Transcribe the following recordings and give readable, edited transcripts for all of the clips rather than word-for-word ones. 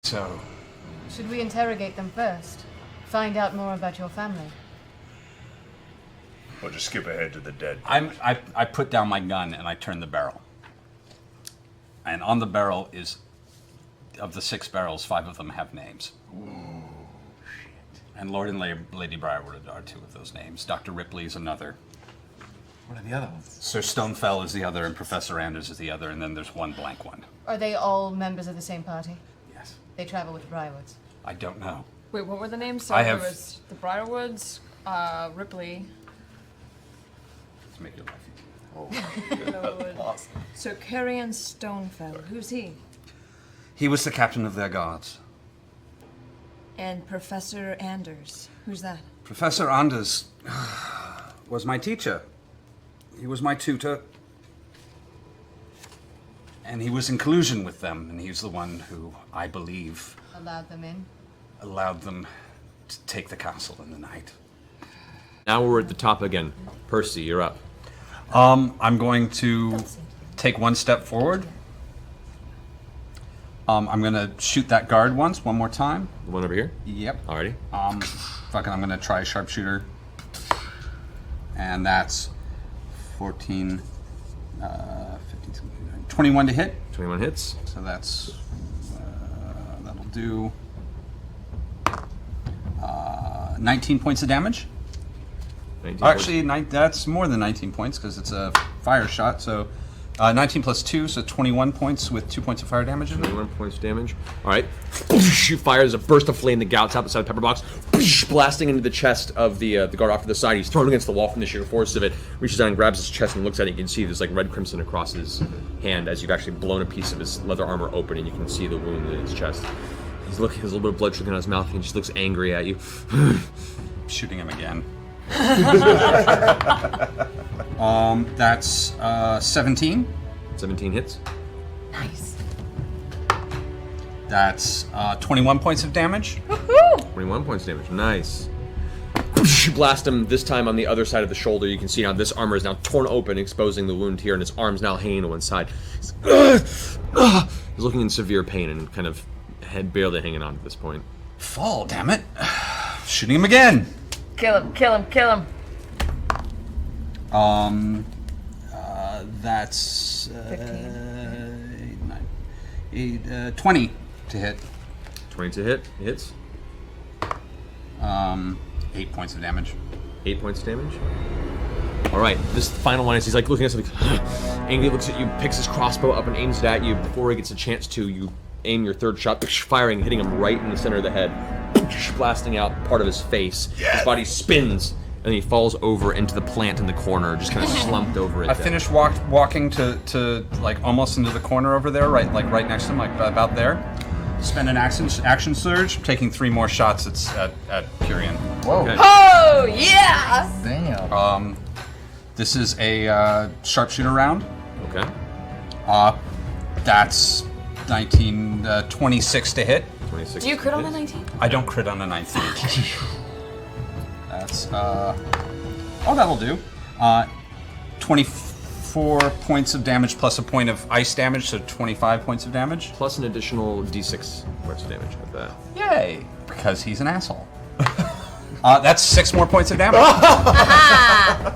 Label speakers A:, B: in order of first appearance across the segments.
A: So.
B: Should we interrogate them first? Find out more about your family?
C: Or just skip ahead to the dead.
A: I put down my gun and I turn the barrel. And on the barrel is, of the 6 barrels, 5 of them have names.
C: Ooh, shit.
A: And Lord and Lady Briarwood are 2 of those names. Dr. Ripley is another.
D: What are the other ones?
A: Sir Stonefell is the other, and Professor Anders is the other, and then there's one blank one.
B: Are they all members of the same party?
A: Yes.
B: They travel with the Briarwoods.
A: I don't know.
E: Wait, what were the names? So
A: I
E: there
A: have-
E: was the Briarwoods, Ripley.
A: Let's make your life easy.
E: Awesome. So Carrion Stonefell, who's he?
A: He was the captain of their guards.
E: And Professor Anders, who's that?
A: Professor Anders was my teacher. He was my tutor. And he was in collusion with them, and he's the one who, I believe,
B: Allowed them in?
A: allowed them to take the castle in the night.
F: Now we're at the top again. Percy, you're up.
A: I'm going to take one step forward. I'm going to shoot that guard one more time.
F: The one over here?
A: Yep.
F: Alrighty.
A: Fucking, I'm going to try sharpshooter. And that's 14, 15, 21 to hit.
F: 21 hits.
A: So that's, that'll do 19 points of damage.
F: 19
A: Actually, that's more than 19 points because it's a fire shot. So 19 plus 2, so 21 points with 2 points of fire damage in it.
F: 21 points of damage. Alright. You fire, there's a burst of flame that gouts out beside the Pepperbox, blasting into the chest of the guard off to the side. He's thrown against the wall from the sheer force of it. Reaches down and grabs his chest and looks at it. You can see there's like red crimson across his hand as you've actually blown a piece of his leather armor open and you can see the wound in his chest. He's looking, there's a little bit of blood trickling out his mouth and he just looks angry at you.
A: Shooting him again. That's 17.
F: 17 hits.
E: Nice.
A: That's 21 points of damage.
F: 21 points of damage. Nice. You blast him this time on the other side of the shoulder. You can see now this armor is now torn open, exposing the wound here, and his arm's now hanging to one side. He's looking in severe pain and kind of head barely hanging on at this point.
A: Fall, damn it. Shooting him again.
E: Kill him, kill him, kill him.
A: That's
E: 15.
A: 20 to hit.
F: 20 to hit. Hits.
A: 8 points of damage.
F: 8 points of damage. Alright, this final one is he's like looking at something. Angry looks at you, picks his crossbow up and aims it at you. Before he gets a chance to, you aim your third shot, firing, hitting him right in the center of the head, blasting out part of his face.
C: Yes.
F: His body spins, and he falls over into the plant in the corner, just kind of slumped over it.
A: I finished walking to like almost into the corner over there, right next to him, like about there. Spend an action surge, taking 3 more shots at Pyrian.
D: Whoa.
A: Okay.
E: Oh, yeah!
D: Damn.
A: This is a sharpshooter round.
F: Okay.
A: That's 26 to hit.
F: 26.
E: Do you crit on the
F: hits.
E: 19?
A: I don't crit on a 19. That's that'll do. 24 points of damage plus a point of ice damage, so 25 points of damage.
F: Plus an additional d6 points of damage with that.
A: Yay! Because he's an asshole. That's 6 more points of damage.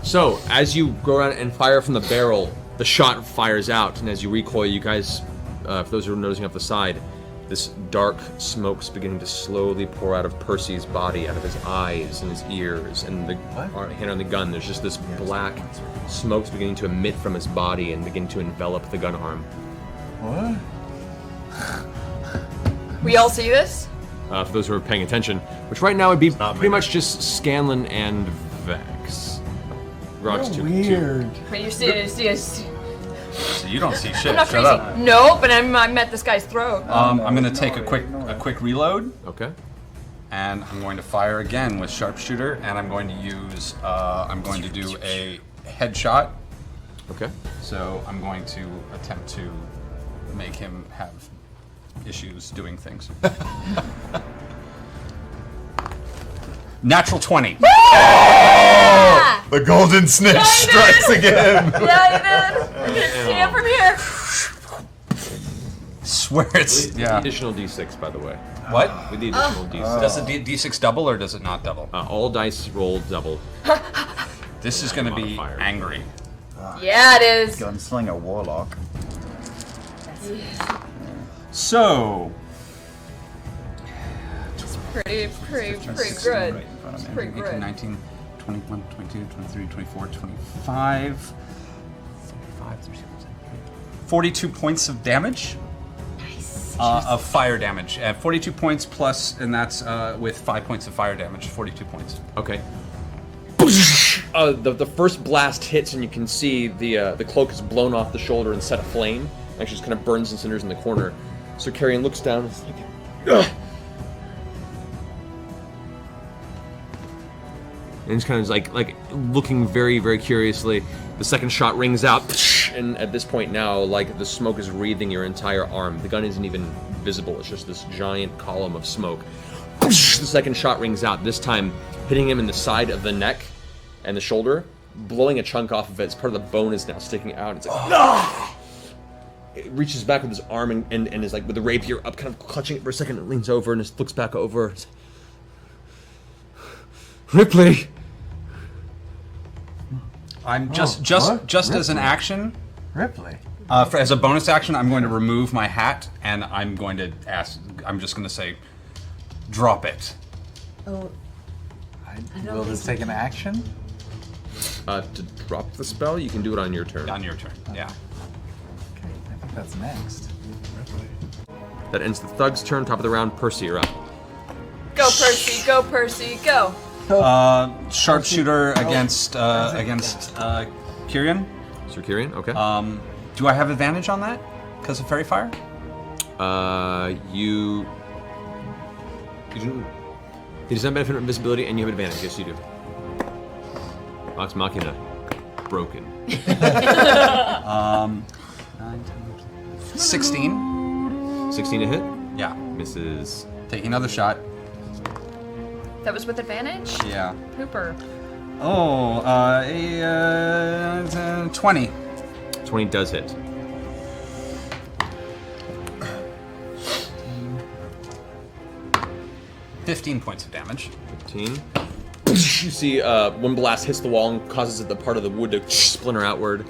F: So, as you go around and fire from the barrel, the shot fires out, and as you recoil, you guys, for those who are noticing off the side, this dark smoke's beginning to slowly pour out of Percy's body, out of his eyes and his ears, and the hand on the gun. There's just this black smoke's beginning to emit from his body and begin to envelop the gun arm.
D: What?
E: We all see this?
F: For those who are paying attention, which right now would be
C: not
F: pretty
C: me.
F: much just Scanlan and Vex. Grog's
D: You're
F: two.
D: weird.
E: But you see it,
A: So you don't see shit.
E: I'm not
A: Shut
E: crazy.
A: up.
E: No, but I'm at this guy's throat.
A: I'm gonna take a quick reload,
F: Okay.
A: and I'm going to fire again with sharpshooter, and I'm going to use I'm going to do a headshot.
F: Okay.
A: So I'm going to attempt to make him have issues doing things. Natural 20.
C: The golden snitch strikes again.
E: Yeah, you did. I can see it from here.
A: where it's
F: The additional d6, by the way.
A: What?
F: With the additional d6.
A: Does the d6 double or does it not double?
F: All dice roll double.
A: This is going to be
F: Modifier.
A: angry.
E: Yeah, it is.
G: Gunslinger Warlock.
A: So
E: Pretty good. It's pretty
A: 18,
E: good.
A: 19, 21, 22, 23, 24, 25, 35, 36, 42 points of damage.
B: Nice.
A: Of fire damage. 42 points plus, and that's with 5 points of fire damage. 42 points.
F: Okay. The first blast hits, and you can see the cloak is blown off the shoulder and set aflame. Actually, just kind of burns and cinders in the corner. So Carrion looks down and is like, ugh! And he's kind of like looking very, very curiously. The second shot rings out, and at this point now, like the smoke is wreathing your entire arm. The gun isn't even visible; it's just this giant column of smoke. The second shot rings out. This time, hitting him in the side of the neck and the shoulder, blowing a chunk off of it. It's part of the bone is now sticking out. It's like, no! It reaches back with his arm and is like with the rapier up, kind of clutching it for a second. It leans over and just looks back over. Ripley.
A: I'm just
G: what?
A: as an action.
G: Ripley.
A: As a bonus action, I'm going to remove my hat, and I'm going to ask. I'm just going to say, drop it.
B: Oh,
G: Will this take an action?
F: To drop the spell, you can do it on your turn.
A: On your turn. Yeah.
G: Okay, I think that's next.
F: That ends the thug's turn. Top of the round, Percy, you're up.
E: Go, Percy. Go, Percy. Go.
A: Sharpshooter against Kyrian.
F: Sir Kyrian, okay.
A: Do I have advantage on that because of fairy fire?
F: You do. He does not benefit from invisibility, and you have advantage. Yes, you do. Vox Machina, broken.
A: 16.
F: 16 to hit.
A: Yeah.
F: Misses.
A: Take another shot.
E: That was with advantage?
A: Yeah.
E: Hooper.
A: Oh, 20.
F: 20 does hit.
A: $15 points of damage.
F: 15. You see one blast hits the wall and causes the part of the wood to splinter outward.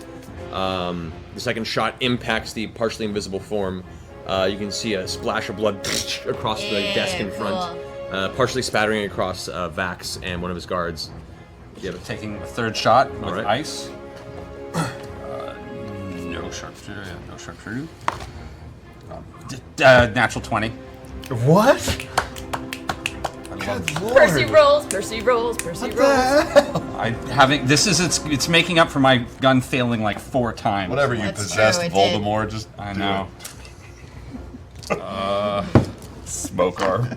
F: The second shot impacts the partially invisible form. You can see a splash of blood across the desk in front, partially spattering across Vax and one of his guards.
A: Taking a third shot with
F: All right.
A: ice. No sharpshooter. Yeah, no sharpshooter. Natural 20.
G: What?
E: Percy rolls. Percy rolls. Percy rolls.
A: It's making up for my gun failing like 4 times.
C: Whatever you
B: That's
C: possessed
B: true, it
C: Voldemort, just
A: I
C: do
A: know.
C: it. Smoke arm.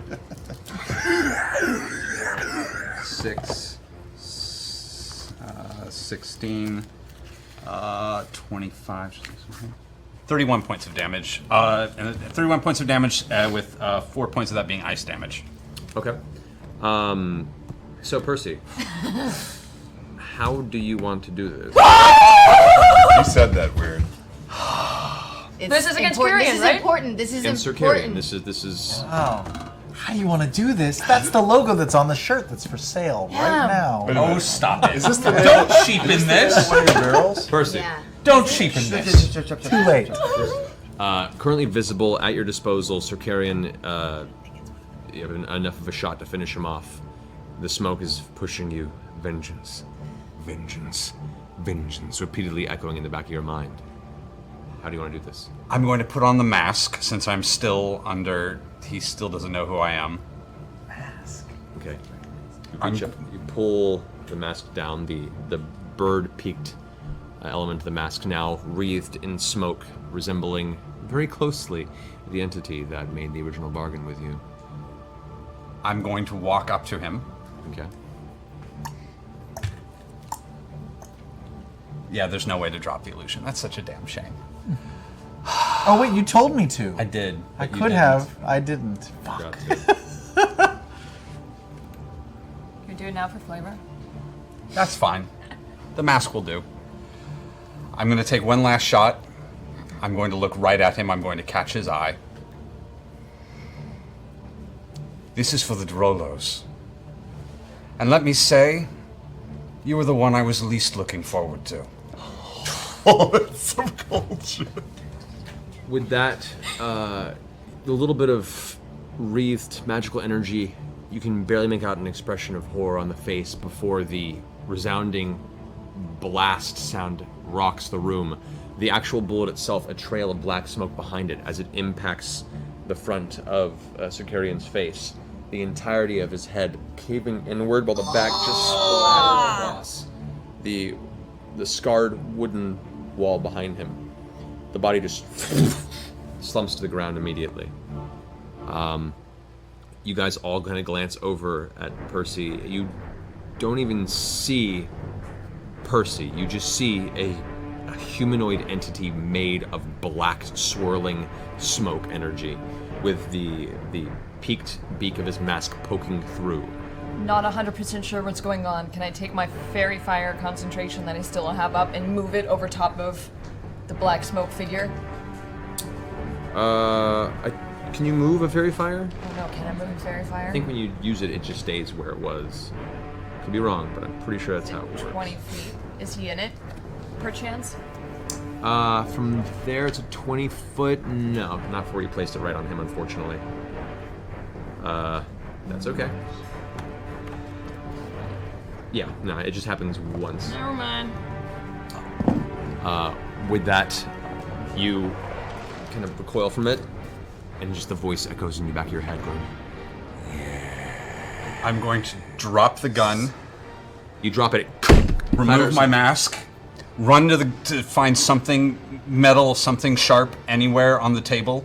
A: 6, 16, 25, 31 points of damage. And 31 points of damage with 4 points of that being ice damage.
F: Okay. So Percy, how do you want to do this?
C: You said that weird.
E: This is against
B: important.
E: Kyrian,
B: This is
E: right?
B: important. This is
F: Against Sir
B: important.
F: Kyrian, this is.
G: Oh. How do you want to do this? That's the logo that's on the shirt that's for sale right now.
C: Wait a minute.
A: Oh, stop it.
C: Is this the
A: Don't cheapen this.
C: one of your barrels?
F: Percy.
B: Yeah.
A: Don't cheapen this.
G: Too late.
F: Currently visible at your disposal, Sir Kyrian, you have enough of a shot to finish him off. The smoke is pushing you. Vengeance. Vengeance. Vengeance. Repeatedly echoing in the back of your mind. How do you want to do this?
A: I'm going to put on the mask since I'm still under. He still doesn't know who I am.
F: Okay. You pull the mask down, the bird-peaked element of the mask now wreathed in smoke, resembling very closely the entity that made the original bargain with you.
A: I'm going to walk up to him.
F: Okay.
A: Yeah, there's no way to drop the illusion. That's such a damn shame.
G: Oh wait, you told me to.
A: I did.
G: I
A: but you
G: could
A: didn't.
G: have. I didn't.
F: Forgot
G: Fuck.
F: to.
E: You do it now for flavor.
A: That's fine. The mask will do. I'm going to take one last shot. I'm going to look right at him. I'm going to catch his eye. This is for the Drolos. And let me say, you were the one I was least looking forward to.
C: Oh, that's some cold shit.
F: With that, the little bit of wreathed magical energy, you can barely make out an expression of horror on the face before the resounding blast sound rocks the room. The actual bullet itself, a trail of black smoke behind it as it impacts the front of Circarian's face. The entirety of his head caving inward while the back just splatters across the scarred wooden wall behind him. The body just slumps to the ground immediately. You guys all kind of glance over at Percy. You don't even see Percy. You just see a humanoid entity made of black, swirling smoke energy with the peaked beak of his mask poking through.
E: Not 100% sure what's going on. Can I take my fairy fire concentration that I still have up and move it over top of the black smoke figure?
F: Can you move a fairy fire?
E: Oh no, can I move fairy fire?
F: I think when you use it, it just stays where it was. Could be wrong, but I'm pretty sure that's how it works.
E: 20 feet. Is he in it? Perchance?
F: From there to 20 foot? No, not before you placed it right on him, unfortunately. That's okay. Yeah, no, it just happens once.
E: Never mind.
F: With that, you kind of recoil from it, and just the voice echoes in the back of your head going,
A: I'm going to drop the gun,
F: you drop it,
A: remove my mask, run to find something metal, something sharp anywhere on the table,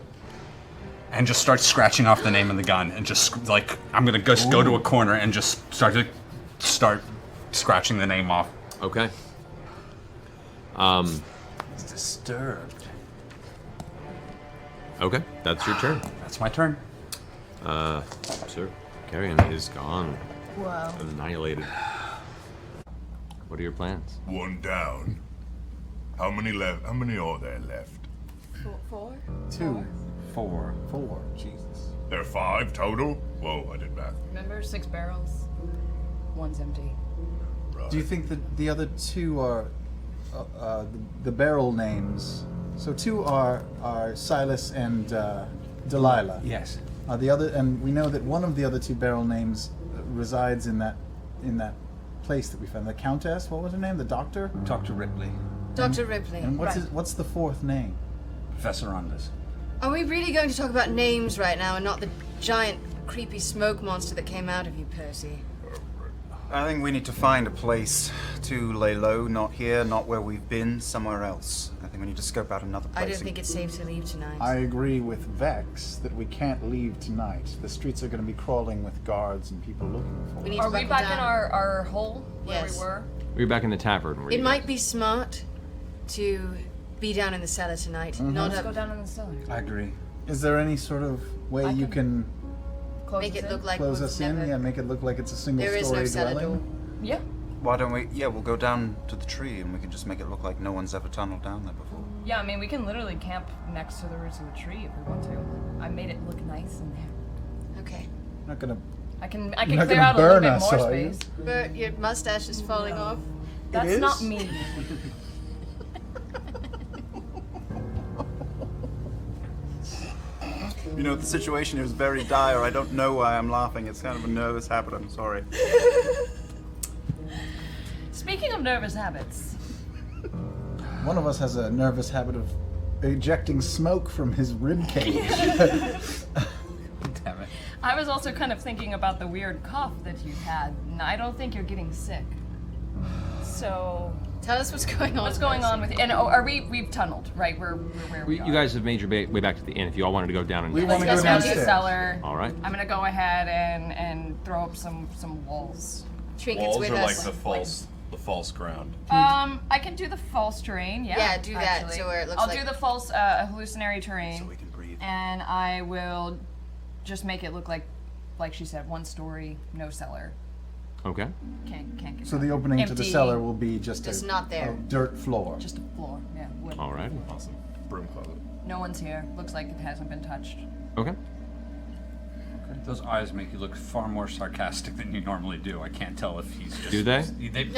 A: and just start scratching off the name of the gun. And just like, I'm gonna just go to a corner and just start scratching the name off.
F: Okay.
G: He's disturbed.
F: Okay, that's your turn.
A: That's my turn.
F: Sir, Carrion is gone.
E: Whoa.
F: Annihilated. What are your plans?
C: One down. How many left? How many are there left?
E: Four?
G: 2,
A: Four.
G: 4. Jesus.
C: There are 5 total? Whoa, I did math.
E: Remember, 6 barrels. One's empty.
C: Right.
G: Do you think that the other 2 are the barrel names? So 2 are Silas and Delilah.
A: Yes.
G: The other, and we know that one of the other 2 barrel names resides in that place that we found. The Countess. What was her name? The Doctor.
A: Dr. Ripley.
B: Dr. Ripley.
G: And what's
B: Right.
G: what's the 4th name?
A: Professor Ondas.
B: Are we really going to talk about names right now and not the giant, creepy smoke monster that came out of you, Percy?
H: I think we need to find a place to lay low, not here, not where we've been, somewhere else. I think we need to scope out another place.
B: I don't think it's safe to leave tonight.
G: I agree with Vex that we can't leave tonight. The streets are going to be crawling with guards and people looking for
B: We
G: us.
B: need
E: Are
B: to
E: we
B: buckle
E: back
B: down.
E: in our hole where
B: Yes.
E: we were?
F: We're back in the tavern. Where
B: It
F: you
B: might
F: guys-
B: be smart to be down in the cellar tonight. Not
E: Let's
B: up,
E: go down in the cellar.
A: I agree.
G: Is there any sort of way you can
E: Close
B: make
E: us
B: it
E: in?
B: look like
G: close
B: we've
G: us in?
B: never-
G: Yeah, make it look like it's a single
B: There is no
G: story
B: cellar
G: dwelling.
B: door.
E: Yeah.
H: Why don't we? Yeah, we'll go down to the tree and we can just make it look like no one's ever tunneled down there before.
E: Yeah, I mean, we can literally camp next to the roots of the tree if we want to. I made it look nice in there.
B: Okay.
G: Not gonna.
E: I can
G: You're not
E: clear
G: gonna
E: out a little
G: burn
E: bit
G: us,
E: more
G: are you?
E: space.
B: But your mustache is falling off.
E: That's
G: is?
E: not me.
H: You know, the situation here is very dire. I don't know why I'm laughing. It's kind of a nervous habit. I'm sorry.
E: Speaking of nervous habits,
G: One of us has a nervous habit of ejecting smoke from his rib cage.
A: Damn it.
E: I was also kind of thinking about the weird cough that you had, and I don't think you're getting sick. So,
B: Tell us what's going on.
E: what's going on with you? And we've tunneled, right? We're where we are.
F: You guys have made your way back to the inn. If you all wanted to go down and
G: We
E: Let's
G: wanna
E: go
G: go
E: down to the
G: downstairs.
E: cellar.
F: all right.
E: I'm gonna go ahead and throw up some walls.
B: Trinkets
C: Walls
B: with
C: are like
B: us.
C: the false ground.
E: I can do the false terrain. Yeah.
B: Yeah, do that,
E: actually.
B: so where it looks
E: I'll
B: like-
E: do the false hallucinatory terrain.
H: So we can breathe.
E: And I will just make it look like she said, 1 story, no cellar.
F: Okay.
E: Can't get
G: So
E: that.
G: the opening to the
E: Empty,
G: cellar will be just
B: Just
G: a,
B: not there.
G: a dirt floor.
E: just a floor. Yeah, wood.
F: All right.
C: Awesome. Broom closet.
E: No one's here. Looks like it hasn't been touched.
F: Okay.
A: Those eyes make you look far more sarcastic than you normally do. I can't tell if he's just...
F: Do they?
A: Jesus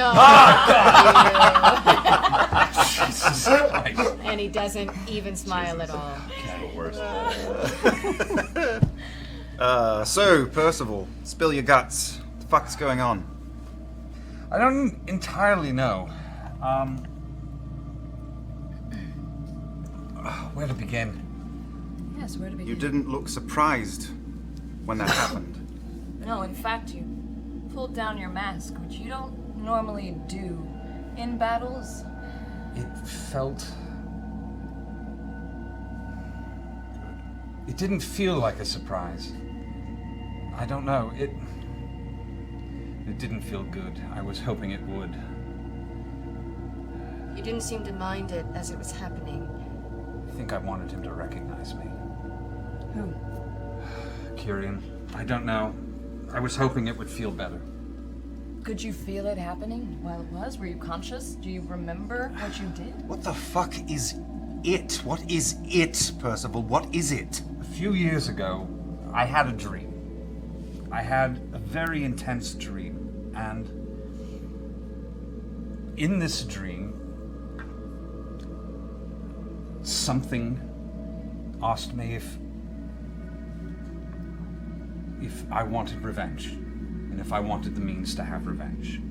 A: Christ.
B: And he doesn't even smile at all.
H: So, Percival, spill your guts. What the fuck's going on?
A: I don't entirely know. Where to begin?
E: Yes, where to begin?
H: You didn't look surprised when that happened.
E: No, in fact, you pulled down your mask, which you don't normally do in battles.
A: It felt... It didn't feel like a surprise. I don't know. It didn't feel good. I was hoping it would.
B: You didn't seem to mind it as it was happening.
A: I think I wanted him to recognize me.
E: Who?
A: Kyrian. I don't know. I was hoping it would feel better.
E: Could you feel it happening while it was? Were you conscious? Do you remember what you did?
H: What the fuck is it? What is it, Percival? What is it?
A: A few years ago, I had a dream. I had a very intense dream, and in this dream, something asked me if I wanted revenge, and if I wanted the means to have revenge.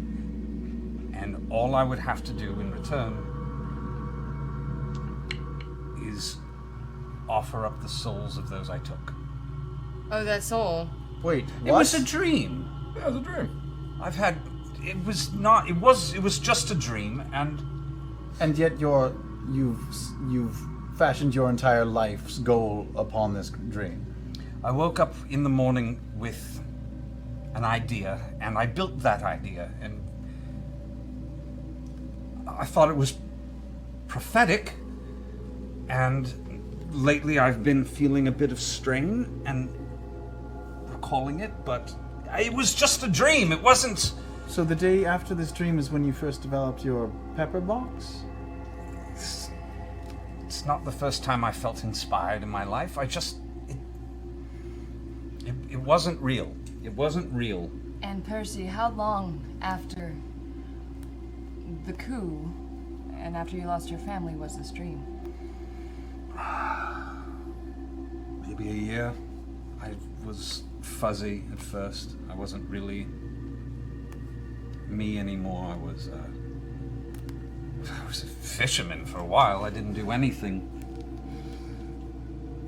A: And all I would have to do in return is offer up the souls of those I took.
B: Oh, that's all?
G: Wait,
A: It
G: what?
A: was a dream.
D: Yeah, it was a dream.
A: I've had... It was not... It was just a dream, and...
G: And yet you've fashioned your entire life's goal upon this dream.
A: I woke up in the morning with an idea, and I built that idea, and I thought it was prophetic, and lately I've been feeling a bit of strain and recalling it, but it was just a dream. It wasn't...
G: So the day after this dream is when you first developed your Pepperbox?
A: It's not the first time I felt inspired in my life. I just... It wasn't real. It wasn't real.
E: And Percy, how long after the coup and after you lost your family was this dream?
A: Maybe a year. I was fuzzy at first. I wasn't really me anymore. I was a fisherman for a while. I didn't do anything.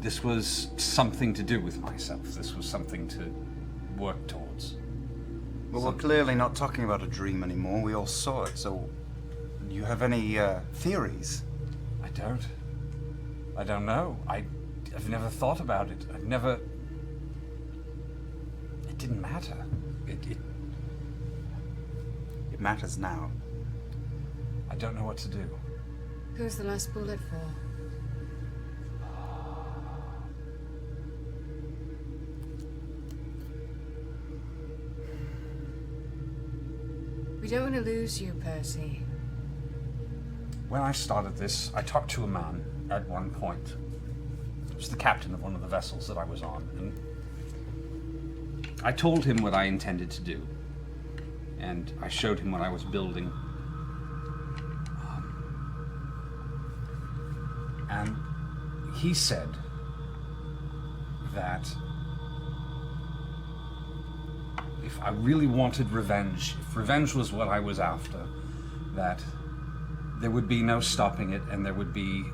A: This was something to do with myself. This was something to work towards.
H: Well, we're clearly not talking about a dream anymore. We all saw it, so... Do you have any theories?
A: I don't know. I've never thought about it. It didn't matter.
H: It matters now.
A: I don't know what to do.
B: Who's the last bullet for? We don't want to lose you, Percy.
A: When I started this, I talked to a man at one point. It was the captain of one of the vessels that I was on, and I told him what I intended to do, and I showed him what I was building. And he said that if I really wanted revenge, if revenge was what I was after, that there would be no stopping it, and there would be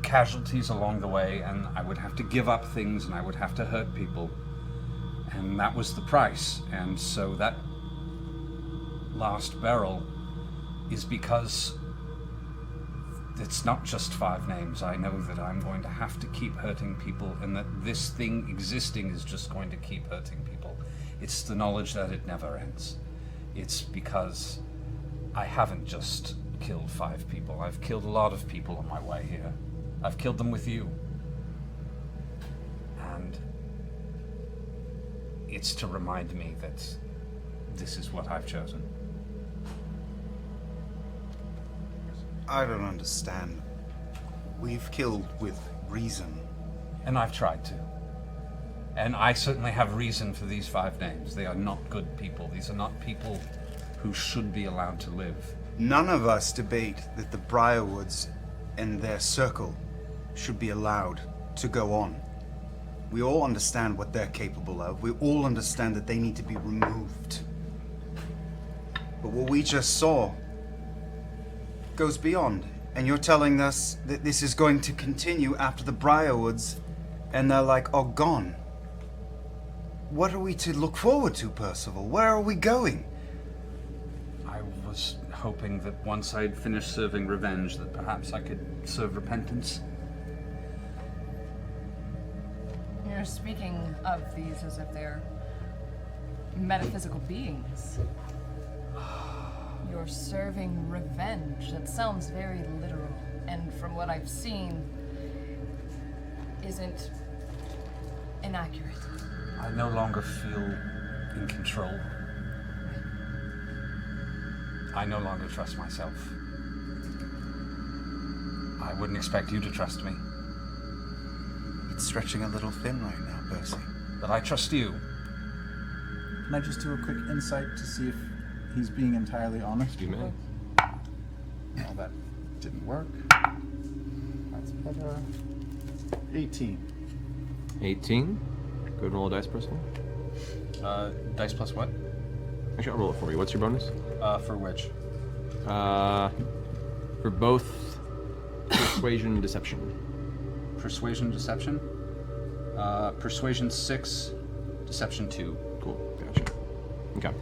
A: casualties along the way, and I would have to give up things, and I would have to hurt people. And that was the price. And so that last barrel is because it's not just 5 names. I know that I'm going to have to keep hurting people, and that this thing existing is just going to keep hurting people. It's the knowledge that it never ends. It's because I haven't just killed 5 people. I've killed a lot of people on my way here. I've killed them with you. And it's to remind me that this is what I've chosen.
H: I don't understand. We've killed with reason.
A: And I've tried to. And I certainly have reason for these 5 names. They are not good people. These are not people who should be allowed to live.
H: None of us debate that the Briarwoods and their circle should be allowed to go on. We all understand what they're capable of. We all understand that they need to be removed. But what we just saw goes beyond. And you're telling us that this is going to continue after the Briarwoods and they're like, oh, gone. What are we to look forward to, Percival? Where are we going?
A: I was hoping that once I'd finished serving revenge, that perhaps I could serve repentance.
E: You're speaking of these as if they're metaphysical beings. You're serving revenge. That sounds very literal, and from what I've seen, isn't inaccurate.
A: I no longer feel in control. I no longer trust myself. I wouldn't expect you to trust me.
H: It's stretching a little thin right now, Percy.
A: But I trust you.
G: Can I just do a quick insight to see if he's being entirely honest?
F: You may.
G: Well, that didn't work. That's better. 18.
F: 18. Go ahead and roll a dice, Percival.
A: Dice plus what?
F: Actually, I'll roll it for you. What's your bonus?
A: For which?
F: For both persuasion and deception.
A: Persuasion, deception? Persuasion 6, deception 2.
F: Cool, gotcha. Okay.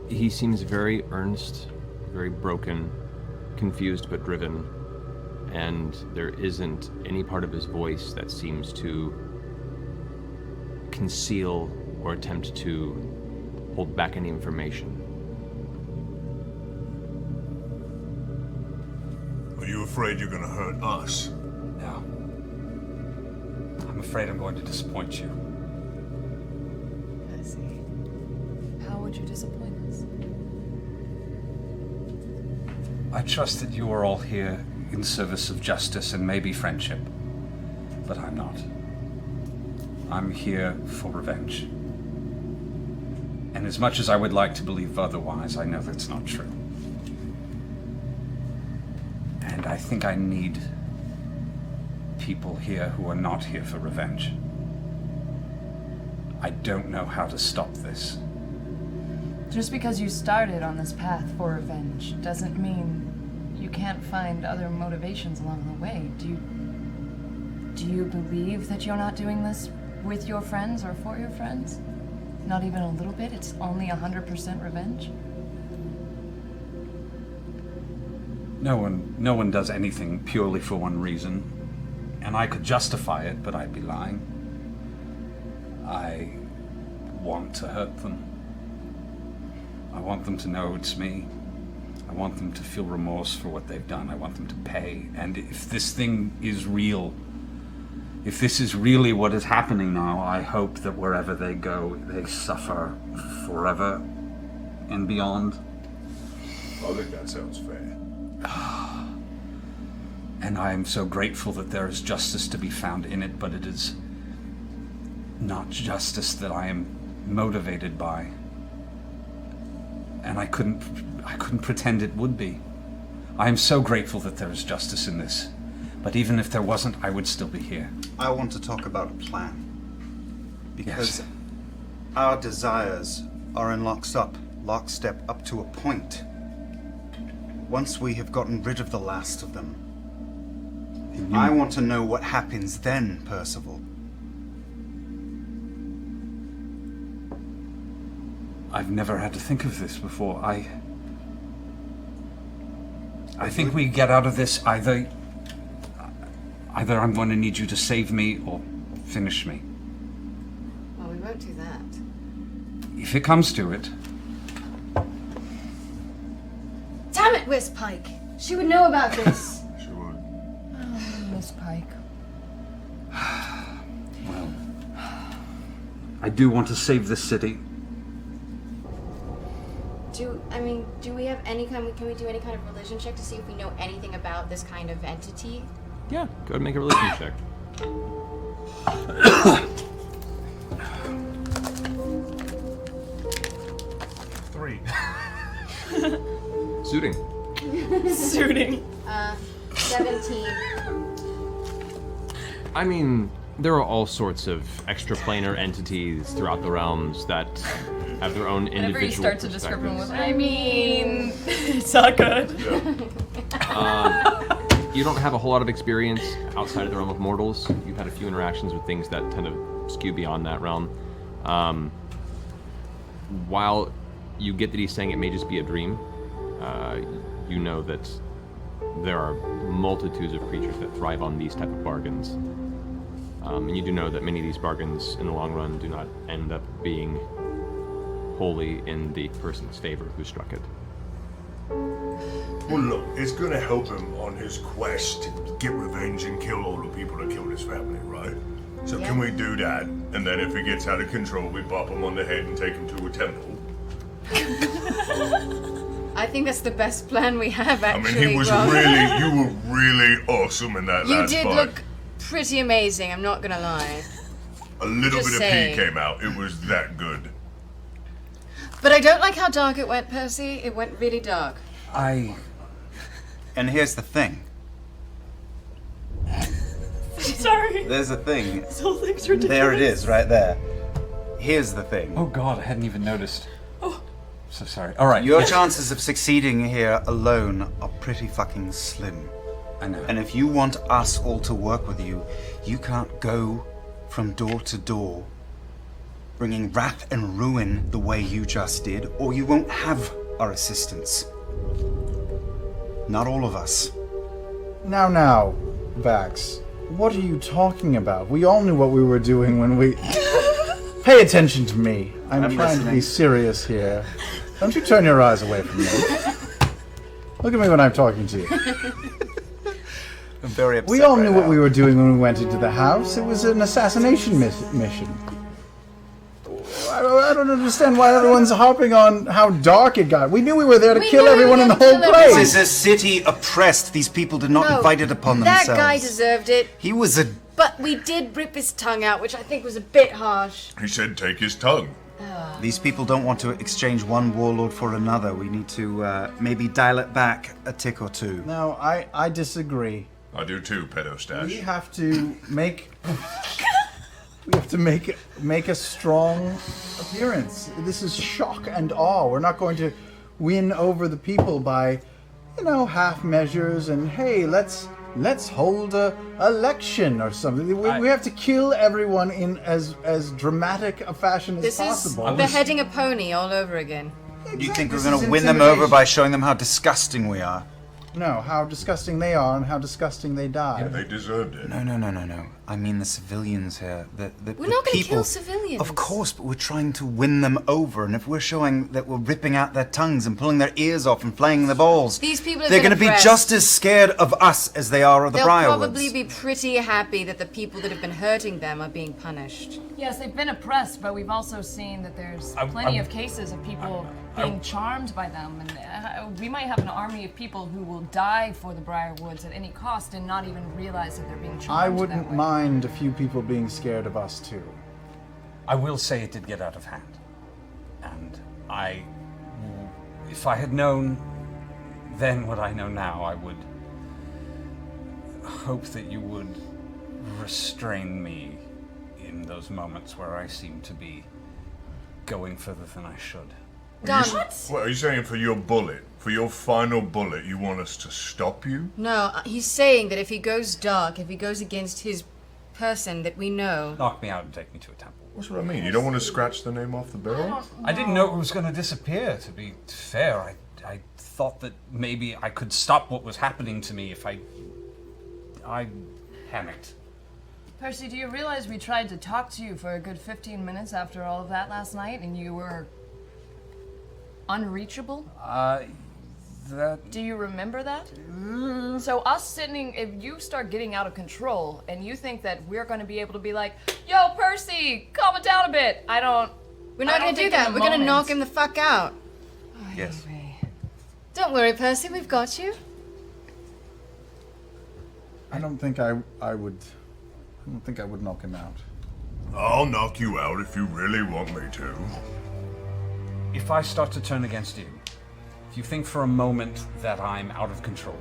F: He seems very earnest, very broken, confused but driven, and there isn't any part of his voice that seems to conceal or attempt to hold back any information.
C: Are you afraid you're gonna hurt us?
A: No. I'm afraid I'm going to disappoint you.
B: Percy.
E: How would you disappoint us?
A: I trust that you are all here in service of justice and maybe friendship, but I'm not. I'm here for revenge. And as much as I would like to believe otherwise, I know that's not true. And I think I need people here who are not here for revenge. I don't know how to stop this.
E: Just because you started on this path for revenge doesn't mean you can't find other motivations along the way. Do you believe that you're not doing this with your friends or for your friends? Not even a little bit? It's only 100% revenge?
A: No one does anything purely for one reason. And I could justify it, but I'd be lying. I want to hurt them. I want them to know it's me. I want them to feel remorse for what they've done. I want them to pay. And if this thing is real, if this is really what is happening now, I hope that wherever they go, they suffer forever and beyond.
C: I think that sounds fair.
A: And I am so grateful that there is justice to be found in it, but it is not justice that I am motivated by. And I couldn't pretend it would be. I am so grateful that there is justice in this. But even if there wasn't, I would still be here.
H: I want to talk about a plan. Because
A: Yes.
H: our desires are in lockstep up to a point. Once we have gotten rid of the last of them, I want to know what happens then, Percival.
A: I've never had to think of this before. I think we get out of this either I'm going to need you to save me or finish me.
B: Well, we won't do that.
A: If it comes to it.
B: Damn it, Miss Pike! She would know about this.
C: She would.
E: Miss Pike.
A: Well, I do want to save this city.
B: Do we have any kind? Can we do any kind of religion check to see if we know anything about this kind of entity?
F: Yeah, go ahead and make a religion check.
A: Three.
F: Suiting.
E: Suiting.
B: 17.
F: I mean, there are all sorts of extraplanar entities throughout the realms that have their own individual
E: Whenever he starts a description
F: perspectives.
E: with, I mean, it's not good.
F: You don't have a whole lot of experience outside of the realm of mortals. You've had a few interactions with things that tend to skew beyond that realm. While you get that he's saying it may just be a dream, you know that there are multitudes of creatures that thrive on these type of bargains. And you do know that many of these bargains, in the long run, do not end up being wholly in the person's favor who struck it.
C: Well, look, it's gonna help him on his quest to get revenge and kill all the people that killed his family, right? So can we do that? And then if he gets out of control, we bop him on the head and take him to a temple.
B: I think that's the best plan we have,
C: I
B: actually.
C: mean, you were really awesome in that
B: You
C: last
B: did
C: fight.
B: look pretty amazing, I'm not gonna lie.
C: A little
B: just
C: bit
B: saying.
C: of pee came out. It was that good.
B: But I don't like how dark it went, Percy. It went really dark.
H: And here's the thing.
E: Sorry.
H: There's a thing.
E: This whole thing's ridiculous.
H: There it is, right there. Here's the thing.
A: Oh God, I hadn't even noticed. Oh, so sorry. All right.
H: Your
A: yes.
H: chances of succeeding here alone are pretty fucking slim.
A: I know.
H: And if you want us all to work with you, you can't go from door to door bringing wrath and ruin the way you just did, or you won't have our assistance. Not all of us.
G: Now, Vax, what are you talking about? We all knew what we were doing when we... Pay attention to me. I'm trying to be
H: listening.
G: serious here. Don't you turn your eyes away from me. Look at me when I'm talking to you.
H: I'm very upset.
G: We all knew
H: right
G: what
H: now.
G: we were doing when we went into the house. It was an assassination mission. I don't understand why everyone's harping on how dark it got. We knew we were there to
B: We
G: kill
B: knew we
G: everyone
B: were
G: in the
B: gonna
G: whole
B: kill everyone.
G: place.
H: This is a city oppressed. These people did not
B: No,
H: invite it upon
B: that
H: themselves.
B: guy deserved it,
H: He was a...
B: but we did rip his tongue out, which I think was a bit harsh.
C: He said take his tongue.
H: These people don't want to exchange one warlord for another. We need to maybe dial it back a tick or two.
G: No, I disagree.
C: I do too, pedo stash.
G: We have to make... We have to make a strong appearance. This is shock and awe. We're not going to win over the people by, half measures and hey, let's hold a election or something. We have to kill everyone in as dramatic a fashion as
B: This
G: possible.
B: is beheading a pony all over again.
H: You think we're
G: This
H: going
G: is
H: to win them over
G: intimidation.
H: by showing them how disgusting we are?
G: No, how disgusting they are and how disgusting they die.
C: They deserved it.
H: No. I mean the civilians here. The
B: We're not going to
H: people.
B: kill civilians.
H: Of course, but we're trying to win them over. And if we're showing that we're ripping out their tongues and pulling their ears off and flaying their balls,
B: These people have
H: they're
B: been
H: going to be
B: oppressed.
H: just as scared of us as they are of the
B: They'll
H: Briarwoods.
B: probably be pretty happy that the people that have been hurting them are being punished.
E: Yes, they've been oppressed, but we've also seen that there's plenty of cases of people being charmed by them, and we might have an army of people who will die for the Briarwoods at any cost and not even realize that they're being charmed.
G: I wouldn't
E: that way.
G: mind a few people being scared of us too.
A: I will say it did get out of hand. And if I had known then what I know now, I would hope that you would restrain me in those moments where I seem to be going further than I should.
B: Done.
C: What are you saying for your bullet? For your final bullet, you want us to stop you?
B: No, he's saying that if he goes dark, if he goes against his person that we know,
A: Knock me out and take me to a temple.
C: That's what I mean. You don't want to scratch the name off the barrel?
A: I didn't know it was going to disappear, to be fair. I thought that maybe I could stop what was happening to me if I panicked.
E: Percy, do you realize we tried to talk to you for a good 15 minutes after all of that last night, and you were unreachable? Do you remember that? So us sitting, if you start getting out of control and you think that we're going to be able to be like, yo, Percy, calm it down a bit.
B: we're not going to do that. We're going to knock him the fuck out.
H: Yes.
B: Don't worry, Percy, we've got you.
G: I don't think I would I don't think I would knock him out.
C: I'll knock you out if you really want me to.
A: If I start to turn against you, if you think for a moment that I'm out of control,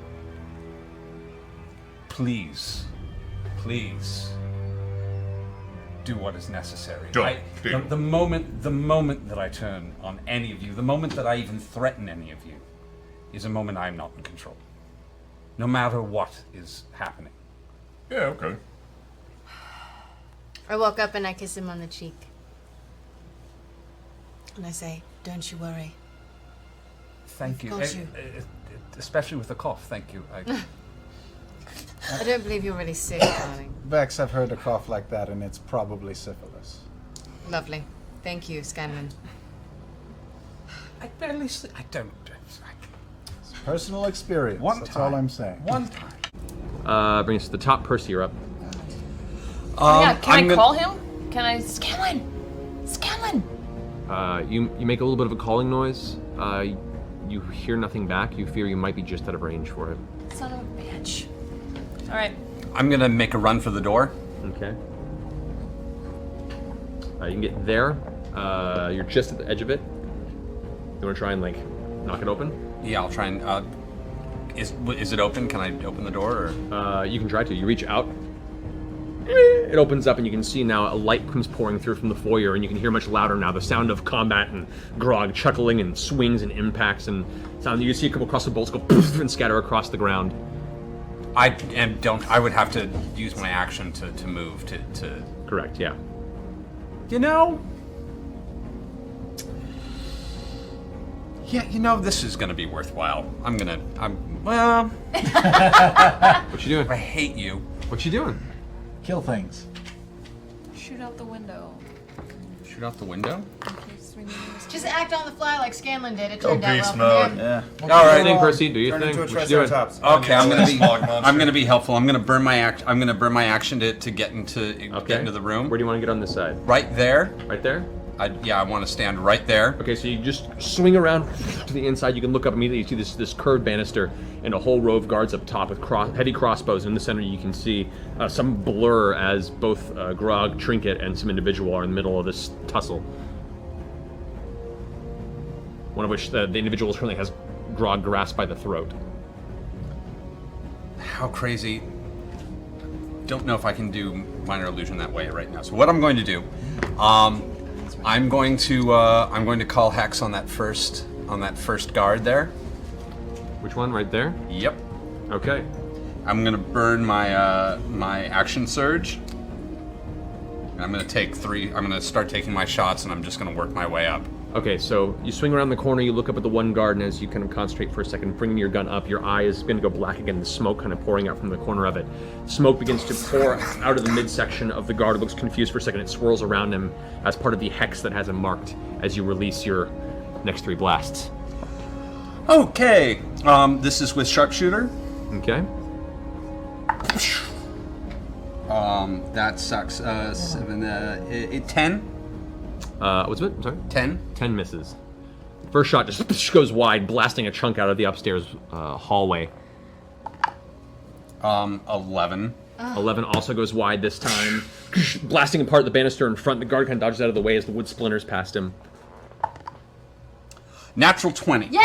A: please do what is necessary.
C: Done.
A: The moment that I turn on any of you, the moment that I even threaten any of you, is a moment I am not in control. No matter what is happening.
C: Yeah, okay.
B: I walk up and I kiss him on the cheek. And I say, don't you worry.
A: Thank you.
B: Got you.
A: Especially with the cough, thank you.
B: I don't believe you're really sick, darling.
G: Vex, I've heard a cough like that, and it's probably syphilis.
B: Lovely. Thank you, Scanlan.
A: I barely sleep. I don't.
G: It's personal experience. That's all I'm saying.
A: One time.
F: Brings us to the top. Percy, you're up.
E: Can
A: I'm
E: I call him? Can I... Scanlan! Scanlan!
F: You make a little bit of a calling noise. You hear nothing back. You fear you might be just out of range for it.
E: Son of a bitch. Alright.
A: I'm gonna make a run for the door.
F: Okay. You can get there. You're just at the edge of it. You want to try and like knock it open?
A: Yeah, I'll try and. Is it open? Can I open the door? Or?
F: You can try to. You reach out. It opens up and you can see now a light comes pouring through from the foyer, and you can hear much louder now the sound of combat and Grog chuckling and swings and impacts and sound. You see a couple crossbow bolts go poof and scatter across the ground.
A: I would have to use my action to move to.
F: Correct. Yeah.
A: You know. Yeah, this is gonna be worthwhile. Well.
F: What you doing?
A: I hate you.
F: What you doing?
G: Kill things.
E: Shoot out the window.
A: Shoot out the window?
B: Just act on the fly like Scanlan did. It
C: Go
B: turned out
C: beast
B: well for
C: mode.
B: him.
G: Yeah.
F: Do your thing, Percy. Do your
H: Turn
F: thing.
H: into a
F: What you doing?
H: Triceratops.
A: Okay, I'm
C: Smog monster.
A: gonna be helpful. I'm gonna burn my action to get into the room.
F: Where do you want to get on this side?
A: Right there.
F: Right there?
A: I want to stand right there.
F: Okay, so you just swing around to the inside. You can look up immediately. You see this curved banister and a whole row of guards up top with heavy crossbows. In the center, you can see some blur as both Grog, Trinket, and some individual are in the middle of this tussle. One of which the individual currently has Grog grasped by the throat.
A: How crazy. Don't know if I can do minor illusion that way right now. So what I'm going to do, I'm going to call Hex on that first guard there.
F: Which one? Right there?
A: Yep.
F: Okay.
A: I'm gonna burn my my action surge. And I'm gonna start taking my shots, and I'm just gonna work my way up.
F: Okay, so you swing around the corner, you look up at the one guard, and as you kind of concentrate for a second, bringing your gun up, your eye is going to go black again, the smoke kind of pouring out from the corner of it. Smoke begins to pour out of the midsection of the guard. It looks confused for a second. It swirls around him as part of the hex that has him marked as you release your next 3 blasts.
A: Okay. This is with sharpshooter.
F: Okay.
A: That sucks. 10.
F: What's it? I'm sorry?
A: 10.
F: 10 misses. First shot just goes wide, blasting a chunk out of the upstairs hallway.
A: 11.
F: 11 also goes wide this time, blasting apart the banister in front. The guard kind of dodges out of the way as the wood splinters past him.
A: Natural 20.
E: Yeah!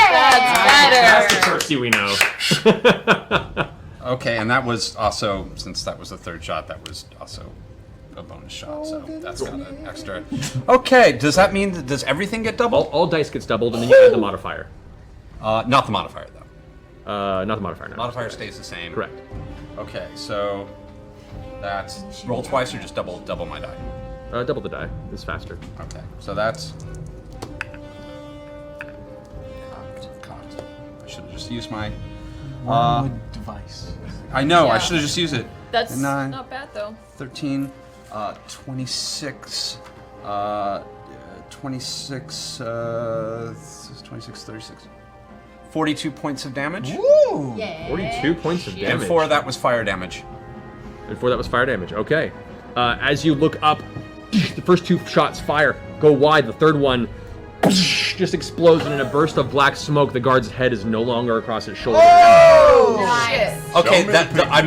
E: That's
F: That's the Percy we know.
A: Okay, and that was also, since that was the third shot, that was also a bonus shot, so that's got an extra. Okay, does that mean, does everything get doubled?
F: All dice gets doubled, and then you add the modifier.
A: Not the modifier, though.
F: Not the modifier, no.
A: Modifier stays the same.
F: Correct.
A: Okay, so that's roll twice or just double my die?
F: Double the die. It's faster.
A: Okay, so that's cocked. I should have just used my
G: Wormwood device.
A: I know, I
E: Yeah.
A: should have just used it.
E: That's
A: 9,
E: not bad though.
A: 13, 26, 26, 26, 36. 42 points of damage.
G: Woo!
B: Yeah.
F: 42 points of damage.
A: And 4 of that was fire damage.
F: And 4 that was fire damage. Okay. As you look up, the first 2 shots fire, go wide. The third one just explodes, and in a burst of black smoke, the guard's head is no longer across his shoulder.
B: Nice.
A: Okay,
C: Show me the
A: I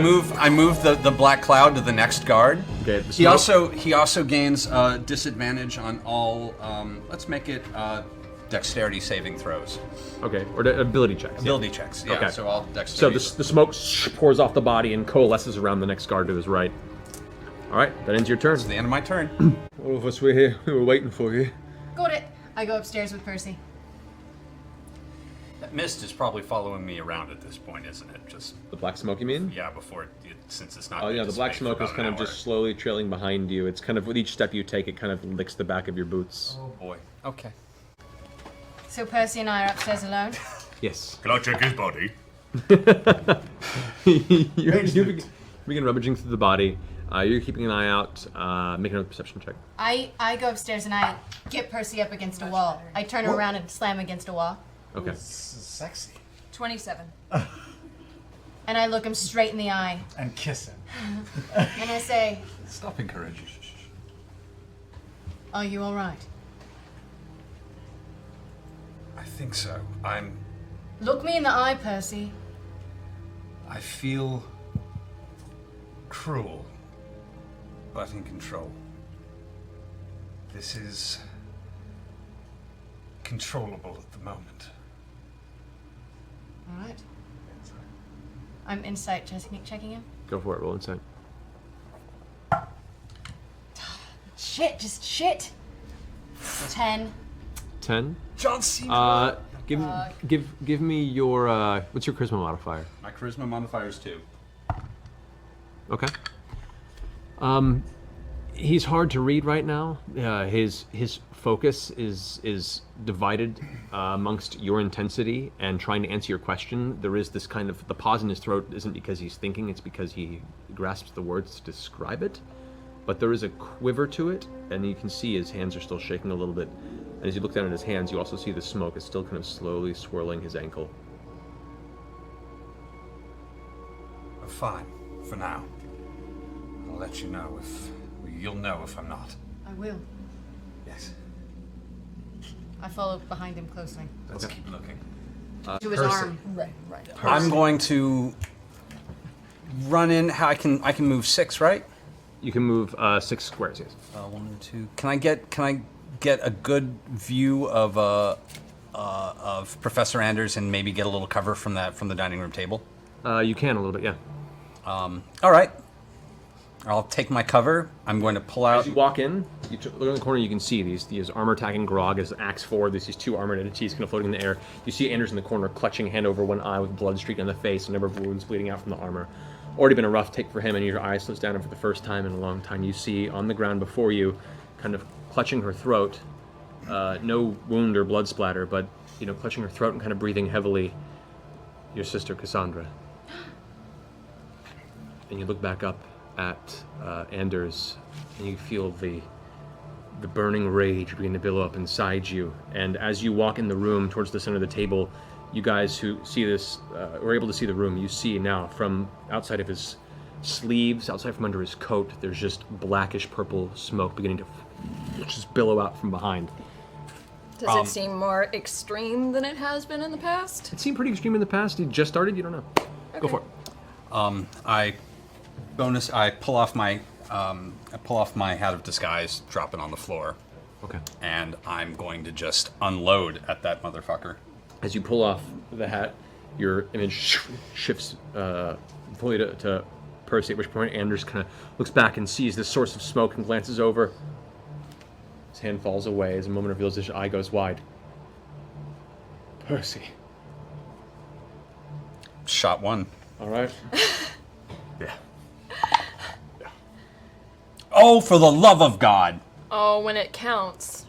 A: move the black cloud to the next guard,
F: Okay. The
A: He
F: smoke-
A: also gains disadvantage on all. Let's make it dexterity saving throws,
F: Okay, or ability checks.
A: ability checks. Yeah.
F: Okay.
A: So all
F: So
A: dexterity.
F: the smoke pours off the body and coalesces around the next guard to his right. All right, that ends your turn.
A: It's the end of my turn.
F: All of us were here. We were waiting for you.
B: Got it. I go upstairs with Percy.
A: That mist is probably following me around at this point, isn't it? Just
F: The black smoke, you mean?
A: yeah, before since it's not.
F: Oh yeah,
A: gonna
F: the black
A: dissipate for
F: smoke is
A: about
F: kind
A: an
F: of
A: hour.
F: just slowly trailing behind you. It's kind of with each step you take, it kind of licks the back of your boots.
A: Oh boy. Okay.
B: So Percy and I are upstairs alone.
F: Yes.
C: Can I check his body?
F: you begin rummaging through the body. You're keeping an eye out. Make another perception check.
B: I go upstairs and I get Percy up against a wall. I turn around and slam against a wall.
F: Okay.
G: This is sexy.
E: 27.
B: And I look him straight in the eye.
G: And kiss him.
B: And I say,
D: Stop encouraging.
B: are you alright?
A: I think so.
B: Look me in the eye, Percy.
A: I feel cruel, but in control. This is controllable at the moment.
B: Alright. I'm insight checking him.
F: Go for it. Roll insight.
B: Shit, just shit. 10.
F: 10.
A: John Cena.
F: Give me your what's your charisma modifier?
A: My charisma modifier is 2.
F: Okay. He's hard to read right now. His focus is divided amongst your intensity and trying to answer your question. There is this kind of the pause in his throat isn't because he's thinking; it's because he grasps the words to describe it. But there is a quiver to it, and you can see his hands are still shaking a little bit. And as you look down at his hands, you also see the smoke is still kind of slowly swirling his ankle.
A: Fine, for now. I'll let you know if you'll know if I'm not.
B: I will.
A: Yes.
B: I follow behind him closely.
A: Let's keep looking.
B: To his arm.
E: Right.
A: I'm going to run in. How I can move 6, right?
F: You can move 6 squares. Yes.
A: 1, 2. Can I get a good view of Professor Anders and maybe get a little cover from the dining room table?
F: You can a little bit, yeah.
A: All right. I'll take my cover. I'm going to pull out.
F: As you walk in, look in the corner, you can see these armor-attacking Grog as axe forward. There's these 2 armored entities kind of floating in the air. You see Anders in the corner, clutching a hand over one eye with blood streaking on the face, a number of wounds bleeding out from the armor. Already been a rough take for him, and your eye slows down, and for the first time in a long time, you see on the ground before you, kind of clutching her throat, no wound or blood splatter, but clutching her throat and kind of breathing heavily, your sister Cassandra. And you look back up at Anders, and you feel the burning rage begin to billow up inside you. And as you walk in the room towards the center of the table, you guys who see this, are able to see the room, you see now from outside of his sleeves, outside from under his coat, there's just blackish purple smoke beginning to just billow out from behind.
E: Does it seem more extreme than it has been in the past?
F: It seemed pretty extreme in the past. You just started, you don't know. Go for it.
A: I pull off my hat of disguise, drop it on the floor,
F: Okay.
A: and I'm going to just unload at that motherfucker.
F: As you pull off the hat, your image shifts fully to Percy, at which point Anders kind of looks back and sees this source of smoke and glances over. His hand falls away as a moment reveals his eye goes wide. Percy.
A: Shot 1.
F: All right.
A: Yeah. Oh, for the love of God!
E: Oh, when it counts.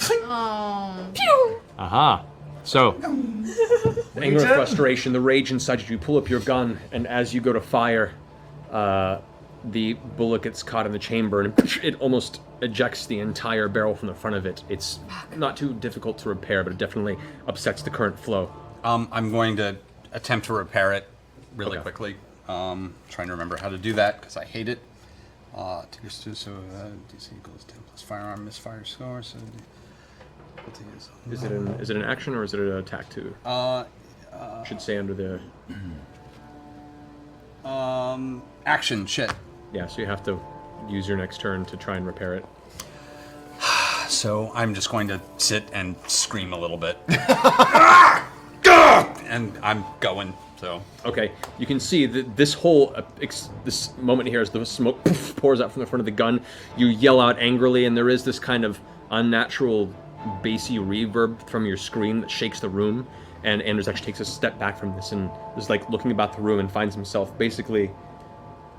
B: Oh.
E: Pew!
F: Aha. So, the anger and frustration, the rage inside you pull up your gun, and as you go to fire, the bullet gets caught in the chamber, and it almost ejects the entire barrel from the front of it. It's not too difficult to repair, but it definitely upsets the current flow.
A: I'm going to attempt to repair it really quickly. Trying to remember how to do that, because I hate it. DC equals 10 plus firearm misfire score, so...
F: Is it an action or is it an attack too? Should say under the...
A: Action, shit.
F: Yeah, so you have to use your next turn to try and repair it.
A: So I'm just going to sit and scream a little bit. And I'm going, so.
F: Okay, you can see that this whole this moment here as the smoke pours out from the front of the gun. You yell out angrily, and there is this kind of unnatural, bassy reverb from your scream that shakes the room. And Anders actually takes a step back from this and is like looking about the room and finds himself basically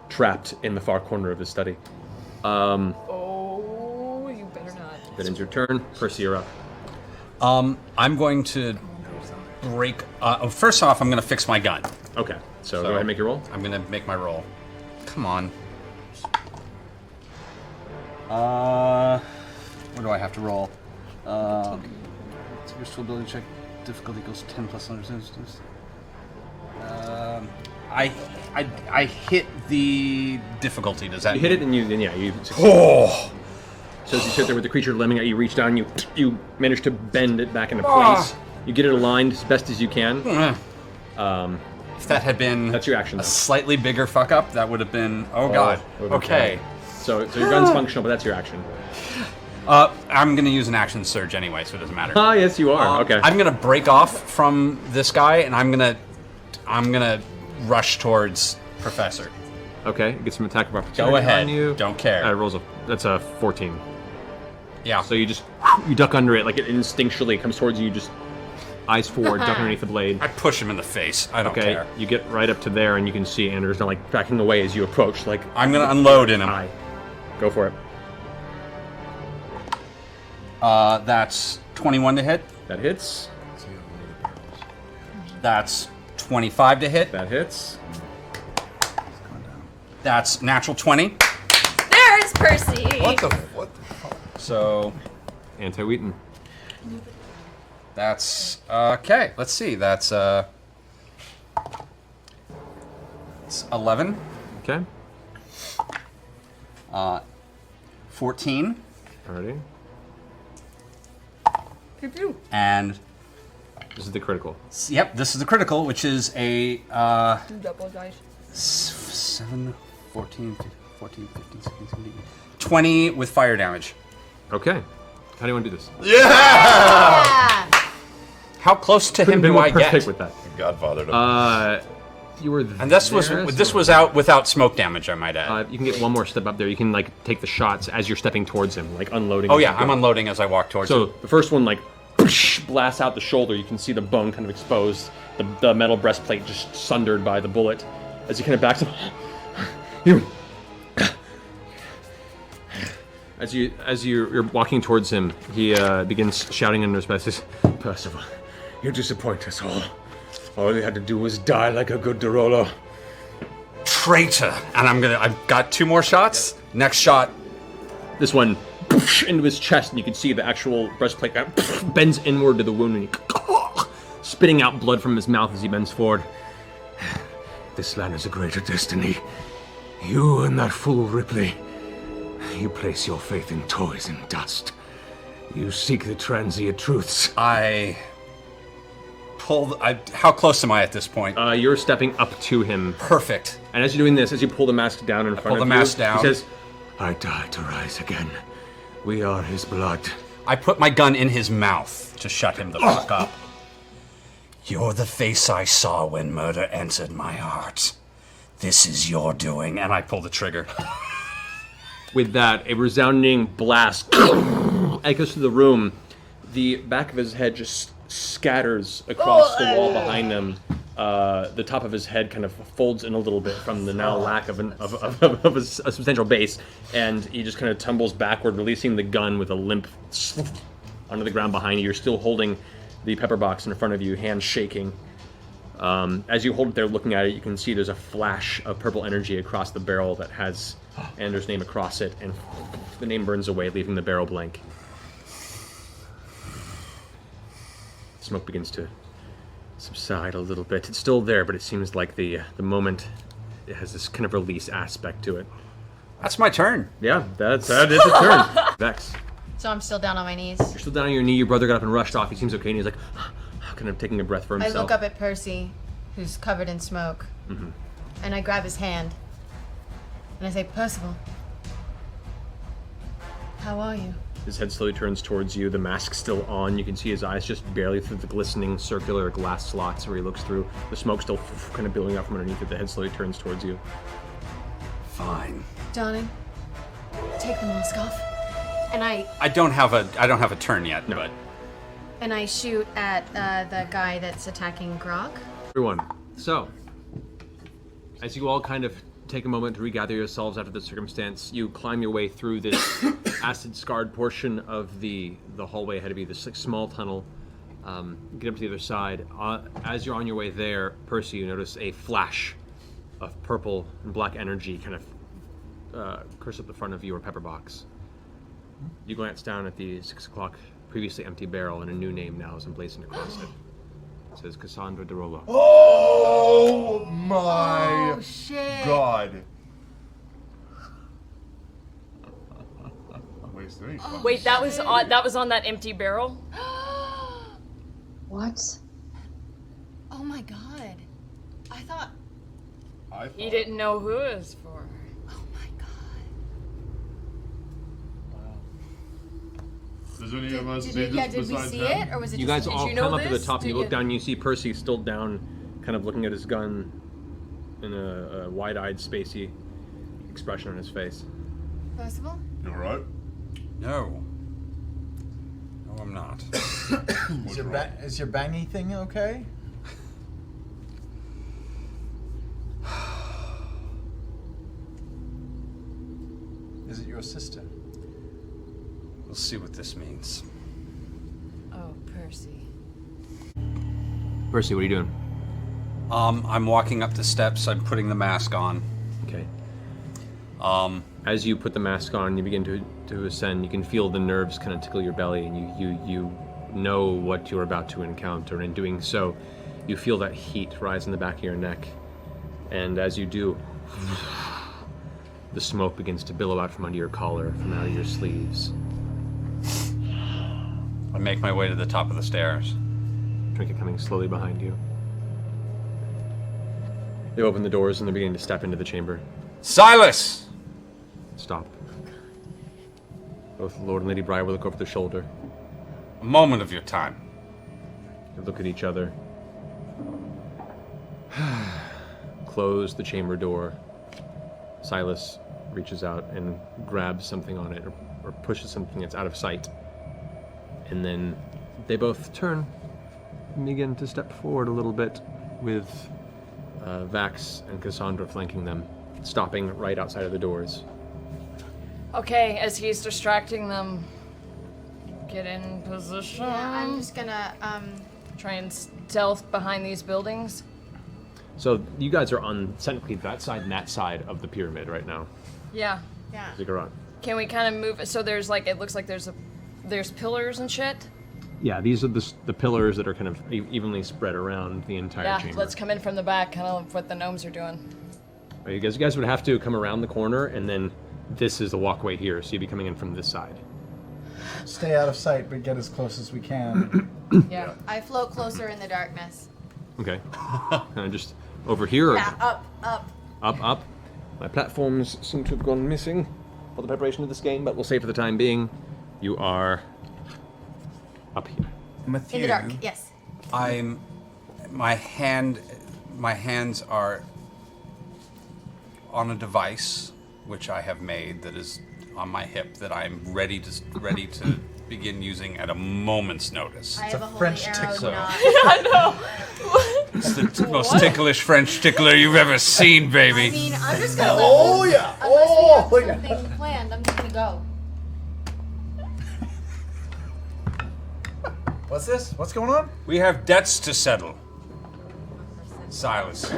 F: trapped in the far corner of his study.
E: Oh, you better not.
F: That ends your turn. Percy, you're up.
A: I'm going to break. First off, I'm going to fix my gun.
F: Okay, so go ahead and make your roll.
A: I'm going to make my roll. Come on. What do I have to roll? Your skill ability check difficulty equals 10 plus resistance. I hit the difficulty. Does that?
F: You hit it, and you.
A: Oh.
F: So as you sit there with the creature lemming at you, reach down, you manage to bend it back into place. You get it aligned as best as you can.
A: If that had been
F: that's your action,
A: a slightly bigger fuck up, that would have been. Oh god. Okay.
F: So your gun's functional, but that's your action.
A: I'm gonna use an action surge anyway, so it doesn't matter.
F: Ah, yes, you are. Okay.
A: I'm gonna break off from this guy, and I'm gonna rush towards Professor.
F: Okay, get some attack of opportunity.
A: Go ahead.
F: On you.
A: Don't care.
F: That's a 14.
A: Yeah.
F: So you duck under it, like it instinctually comes towards you. You just eyes forward, duck underneath the blade.
A: I push him in the face. I don't care.
F: You get right up to there, and you can see Anders now like backing away as you approach. Like
A: I'm gonna unload in him.
F: Go for it.
A: That's 21 to hit.
F: That hits.
A: That's 25 to hit.
F: That hits.
A: That's natural 20.
B: There's Percy!
D: What the fuck?
A: So
F: Anti-Wheaton.
A: that's okay. Let's see. That's it's 11.
F: Okay.
A: 14.
F: Alrighty.
A: And
F: this is the critical.
A: Yep, this is the critical, which is a
E: Double dice.
A: 7, 14, 15, 16, 17, 20 with fire damage.
F: Okay. How do you want to do this?
B: Yeah!
A: How close to
F: Couldn't
A: him
F: be
A: do
F: more
A: I
F: perfect
A: get?
F: with that.
D: Godfather.
F: You were.
A: And this was out without smoke damage, I might add.
F: You can get one more step up there. You can like take the shots as you're stepping towards him, like unloading.
A: Oh
F: as
A: yeah,
F: you go.
A: I'm unloading as I walk towards him.
F: So the first one like blasts out the shoulder. You can see the bone kind of exposed, the metal breastplate just sundered by the bullet. As he kind of backs up, As you're walking towards him, he begins shouting under his breath, says, "Percival, you disappoint us all. All you had to do was die like a good Dorolo."
A: Traitor! And I've got 2 more shots. Next shot.
F: This one into his chest, and you can see the actual breastplate bends inward to the wound, and he spitting out blood from his mouth as he bends forward. "This land has a greater destiny. You and that fool Ripley, you place your faith in toys and dust. You seek the transient truths."
A: How close am I at this point?
F: You're stepping up to him.
A: Perfect.
F: And as you're doing this, as you pull the mask down in front of you,
A: pull the mask down.
F: He says, "I die to rise again. We are his blood."
A: I put my gun in his mouth to shut him the fuck up. You're the face I saw when murder entered my heart. This is your doing. And I pull the trigger.
F: With that, a resounding blast echoes through the room. The back of his head just scatters across the wall behind him. The top of his head kind of folds in a little bit from the now lack of a substantial base, and he just kind of tumbles backward, releasing the gun with a limp onto the ground behind you. You're still holding the Pepperbox in front of you, hands shaking. As you hold it there looking at it, you can see there's a flash of purple energy across the barrel that has Anders' name across it, and the name burns away, leaving the barrel blank. Smoke begins to subside a little bit. It's still there, but it seems like the moment it has this kind of release aspect to it.
A: That's my turn.
F: Yeah, that is a turn. Vex.
B: So I'm still down on my knees.
F: You're still down on your knee. Your brother got up and rushed off. He seems okay, and he's like, kind of taking a breath for
B: I
F: himself.
B: look up at Percy, who's covered in smoke, and I grab his hand, and I say, "Percival,
E: How are you?
F: His head slowly turns towards you, the mask still on. You can see his eyes just barely through the glistening circular glass slots where he looks through. The smoke still kind of billowing out from underneath it. The head slowly turns towards you.
A: Fine.
E: Darling, take the mask off.
B: And
A: I don't have a turn yet, but
B: I shoot at the guy that's attacking Grog.
F: Everyone, so, as you all kind of take a moment to regather yourselves after the circumstance, you climb your way through this acid-scarred portion of the hallway ahead of you, this like, small tunnel, get up to the other side. As you're on your way there, Percy, you notice a flash of purple and black energy kind of curse up the front of you, or Pepperbox. You glance down at the 6 o'clock previously empty barrel, and a new name now is emblazoned across it. It says Cassandra DeRollo.
C: Oh my
B: Shit.
C: god.
I: Wait, that was on that empty barrel?
J: What?
B: Oh my god. I thought.
I: He didn't know who it was for.
B: Oh my god.
C: Does any of us
B: Did we see it, or was it
F: You
B: just?
F: guys all
I: you know
F: come up to the
I: this?
F: top, and you
I: Did
F: look
I: you-
F: down, and you see Percy still down, kind of looking at his gun in a wide-eyed, spacey expression on his face.
B: Possible?
C: You alright?
A: no. No, I'm not.
G: Is your bangy thing okay? Is it your sister?
A: We'll see what this means.
B: Oh, Percy.
F: Percy, what are you doing?
A: I'm walking up the steps. I'm putting the mask on.
F: Okay. As you put the mask on, you begin to ascend. You can feel the nerves kind of tickle your belly, and you know what you're about to encounter. And in doing so, you feel that heat rise in the back of your neck. And as you do, the smoke begins to billow out from under your collar, from out of your sleeves.
A: I make my way to the top of the stairs.
F: Trinket coming slowly behind you. They open the doors and they're beginning to step into the chamber.
A: Silas!
F: Stop. Both Lord and Lady Briar will look over their shoulder.
A: A moment of your time.
F: They look at each other. Close the chamber door. Silas reaches out and grabs something on it, or pushes something that's out of sight. And then they both turn and begin to step forward a little bit, with Vax and Cassandra flanking them, stopping right outside of the doors.
I: Okay, as he's distracting them, get in position.
B: Yeah, I'm just gonna
I: Try and stealth behind these buildings.
F: So you guys are on technically that side and that side of the pyramid right now.
I: Yeah.
F: Ziggurat.
I: Can we kind of move? So there's like, it looks like there's pillars and shit.
F: Yeah, these are the pillars that are kind of evenly spread around the entire
I: Yeah,
F: chamber.
I: let's come in from the back, kind of what the gnomes are doing.
F: You guys would have to come around the corner, and then this is the walkway here, so you'd be coming in from this side.
G: Stay out of sight, but get as close as we can.
I: Yeah.
B: I float closer in the darkness.
F: Okay. Just over here, or
B: Yeah, up.
F: up. My platforms seem to have gone missing for the preparation of this game, but we'll say for the time being, you are up here.
B: In the dark, yes.
A: My hands are on a device which I have made that is on my hip that I'm ready to begin using at a moment's notice.
B: I have a
G: French
B: holy arrow
G: tickler.
B: knot.
A: It's the most ticklish French tickler you've ever seen, baby.
B: I mean, I'm just gonna
G: Oh yeah!
B: Unless we
G: Oh
B: have
G: yeah!
B: something planned, I'm just gonna go.
G: What's this? What's going on?
A: We have debts to settle. Silas.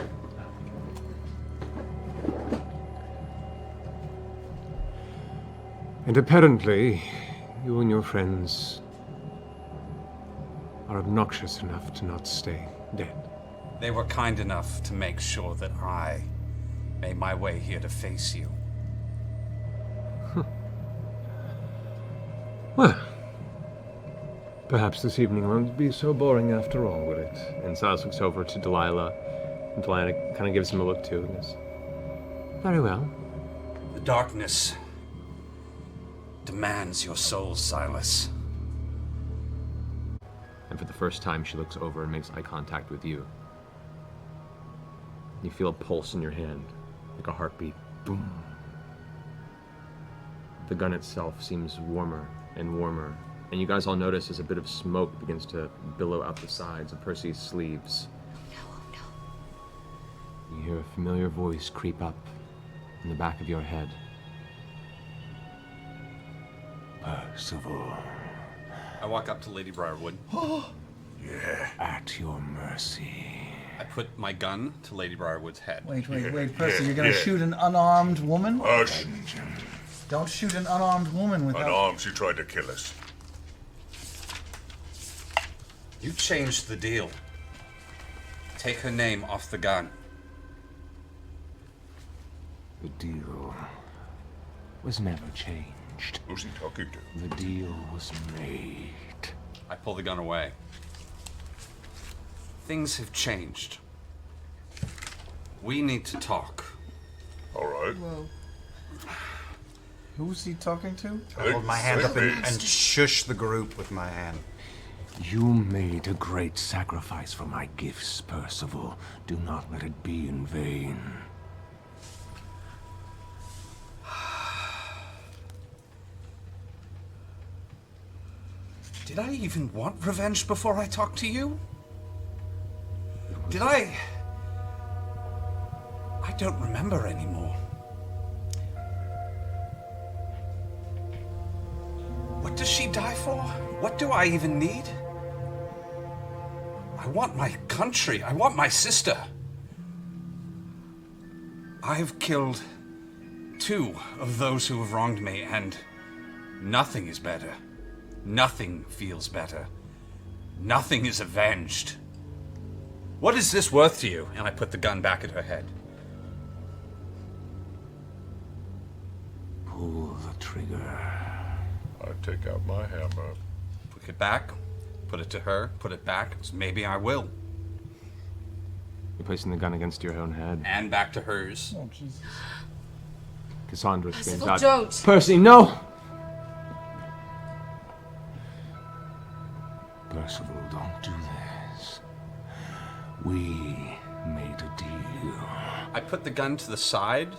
F: And apparently, you and your friends are obnoxious enough to not stay dead.
A: They were kind enough to make sure that I made my way here to face you.
F: Well, perhaps this evening won't be so boring after all, will it? And Silas looks over to Delilah, and Delilah kind of gives him a look too, and goes, very well.
A: The darkness demands your soul, Silas.
F: And for the first time, she looks over and makes eye contact with you. You feel a pulse in your hand, like a heartbeat. Boom. The gun itself seems warmer and warmer, and you guys all notice as a bit of smoke begins to billow out the sides of Percy's sleeves. You hear a familiar voice creep up in the back of your head.
J: Percival,
A: I walk up to Lady Briarwood.
C: Yeah.
J: at your mercy.
A: I put my gun to Lady Briarwood's head.
G: Wait, Percy, you're gonna shoot an unarmed woman?
C: Hush.
G: Don't shoot an unarmed woman without...
C: Unarmed, she tried to kill us.
A: You changed the deal. Take her name off the gun.
J: The deal was never changed.
C: Who's he talking to?
J: The deal was made.
A: I pull the gun away. Things have changed. We need to talk.
C: All right.
B: Whoa.
G: Who's he talking to?
H: I hold my hand up and shush the group with my hand.
J: You made a great sacrifice for my gifts, Percival. Do not let it be in vain.
A: Did I even want revenge before I talked to you? Did I? I don't remember anymore. What does she die for? What do I even need? I want my country. I want my sister. I've killed 2 of those who have wronged me, and nothing is better. Nothing feels better. Nothing is avenged. What is this worth to you? And I put the gun back at her head.
J: Pull the trigger.
C: I take out my hammer.
A: Put it back. Put it to her. Put it back. So maybe I will.
F: You're placing the gun against your own head.
A: And back to hers.
G: Oh, Jesus.
F: Cassandra screams
B: Percival,
F: out,
B: don't.
F: Percy, no!
J: Percival, don't do this. We made a deal.
A: I put the gun to the side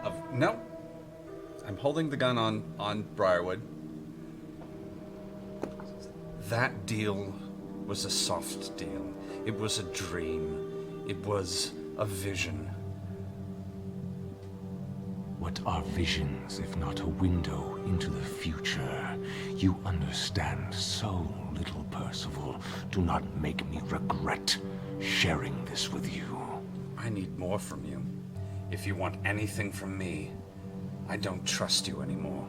A: of... No. I'm holding the gun on Briarwood. That deal was a soft deal. It was a dream. It was a vision.
J: What are visions if not a window into the future? You understand so little, Percival. Do not make me regret sharing this with you.
A: I need more from you. If you want anything from me, I don't trust you anymore.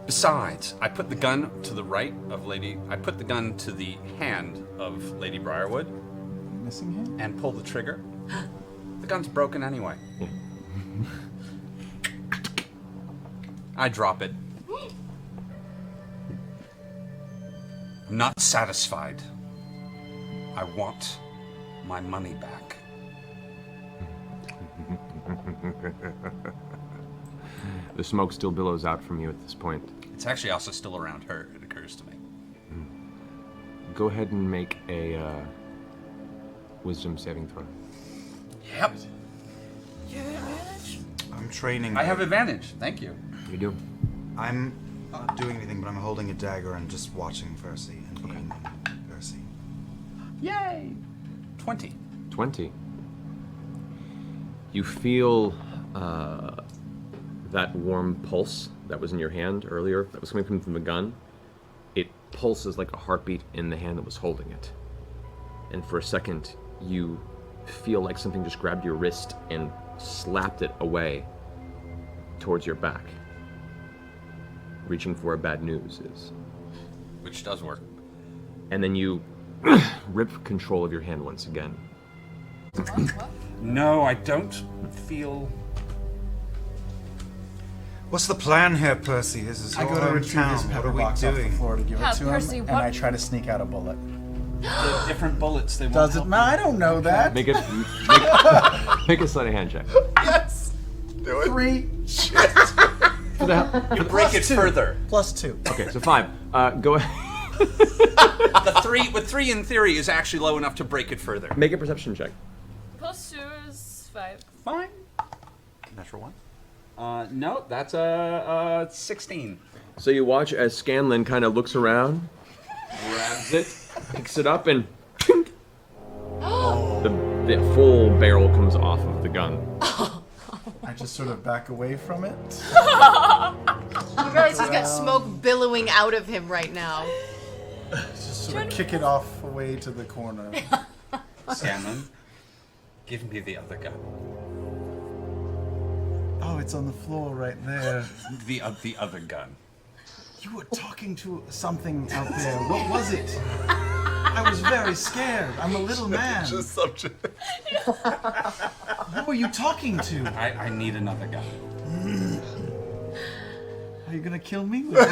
A: Besides, I put the gun to the right of I put the gun to the hand of Lady Briarwood.
G: Missing him?
A: And pull the trigger. The gun's broken anyway. I drop it. I'm not satisfied. I want my money back.
F: The smoke still billows out from you at this point.
A: It's actually also still around her, it occurs to me.
F: Go ahead and make a wisdom saving throw.
A: Yep.
H: I'm training.
A: I have advantage. Thank you.
F: You do?
H: I'm not doing anything, but I'm holding a dagger and just watching Percy and aiming Percy.
A: Yay! 20.
F: 20. You feel that warm pulse that was in your hand earlier, that was coming from the gun. It pulses like a heartbeat in the hand that was holding it. And for a second, you feel like something just grabbed your wrist and slapped it away towards your back, reaching for where bad news is.
A: Which does work.
F: And then you rip control of your hand once again.
A: No, I don't feel...
H: What's the plan here, Percy? This is
G: I
H: your
G: go to retrieve his
H: hometown. What are we
G: Pepperbox off the
H: doing?
G: floor to give
I: Yeah,
G: it to
I: Percy,
G: him,
I: what-
G: and I try to sneak out a bullet.
A: They're different bullets. They won't
G: Does it
A: help
G: matter? I don't know that.
F: Make a sleight of hand check.
G: Yes.
C: Do it.
G: 3. Shit.
A: You break it further.
G: +2.
F: Okay, so 5. Go ahead.
A: With 3 in theory is actually low enough to break it further.
F: Make a perception check.
I: +2 is 5.
A: Fine.
G: Natural
A: 1. No, that's a 16.
F: So you watch as Scanlan kind of looks around, grabs it, picks it up, and the full barrel comes off of the gun.
G: I just sort of back away from it.
B: You guys, he's got smoke billowing out of him right now.
G: Just sort of kick it off away to the corner.
A: Scanlan, give me the other gun.
G: Oh, it's on the floor right there.
A: The other gun.
G: You were talking to something out there. What was it? I was very scared. I'm a little man.
D: Just subject.
G: Who were you talking to?
A: I need another gun.
G: Are you gonna kill me with it?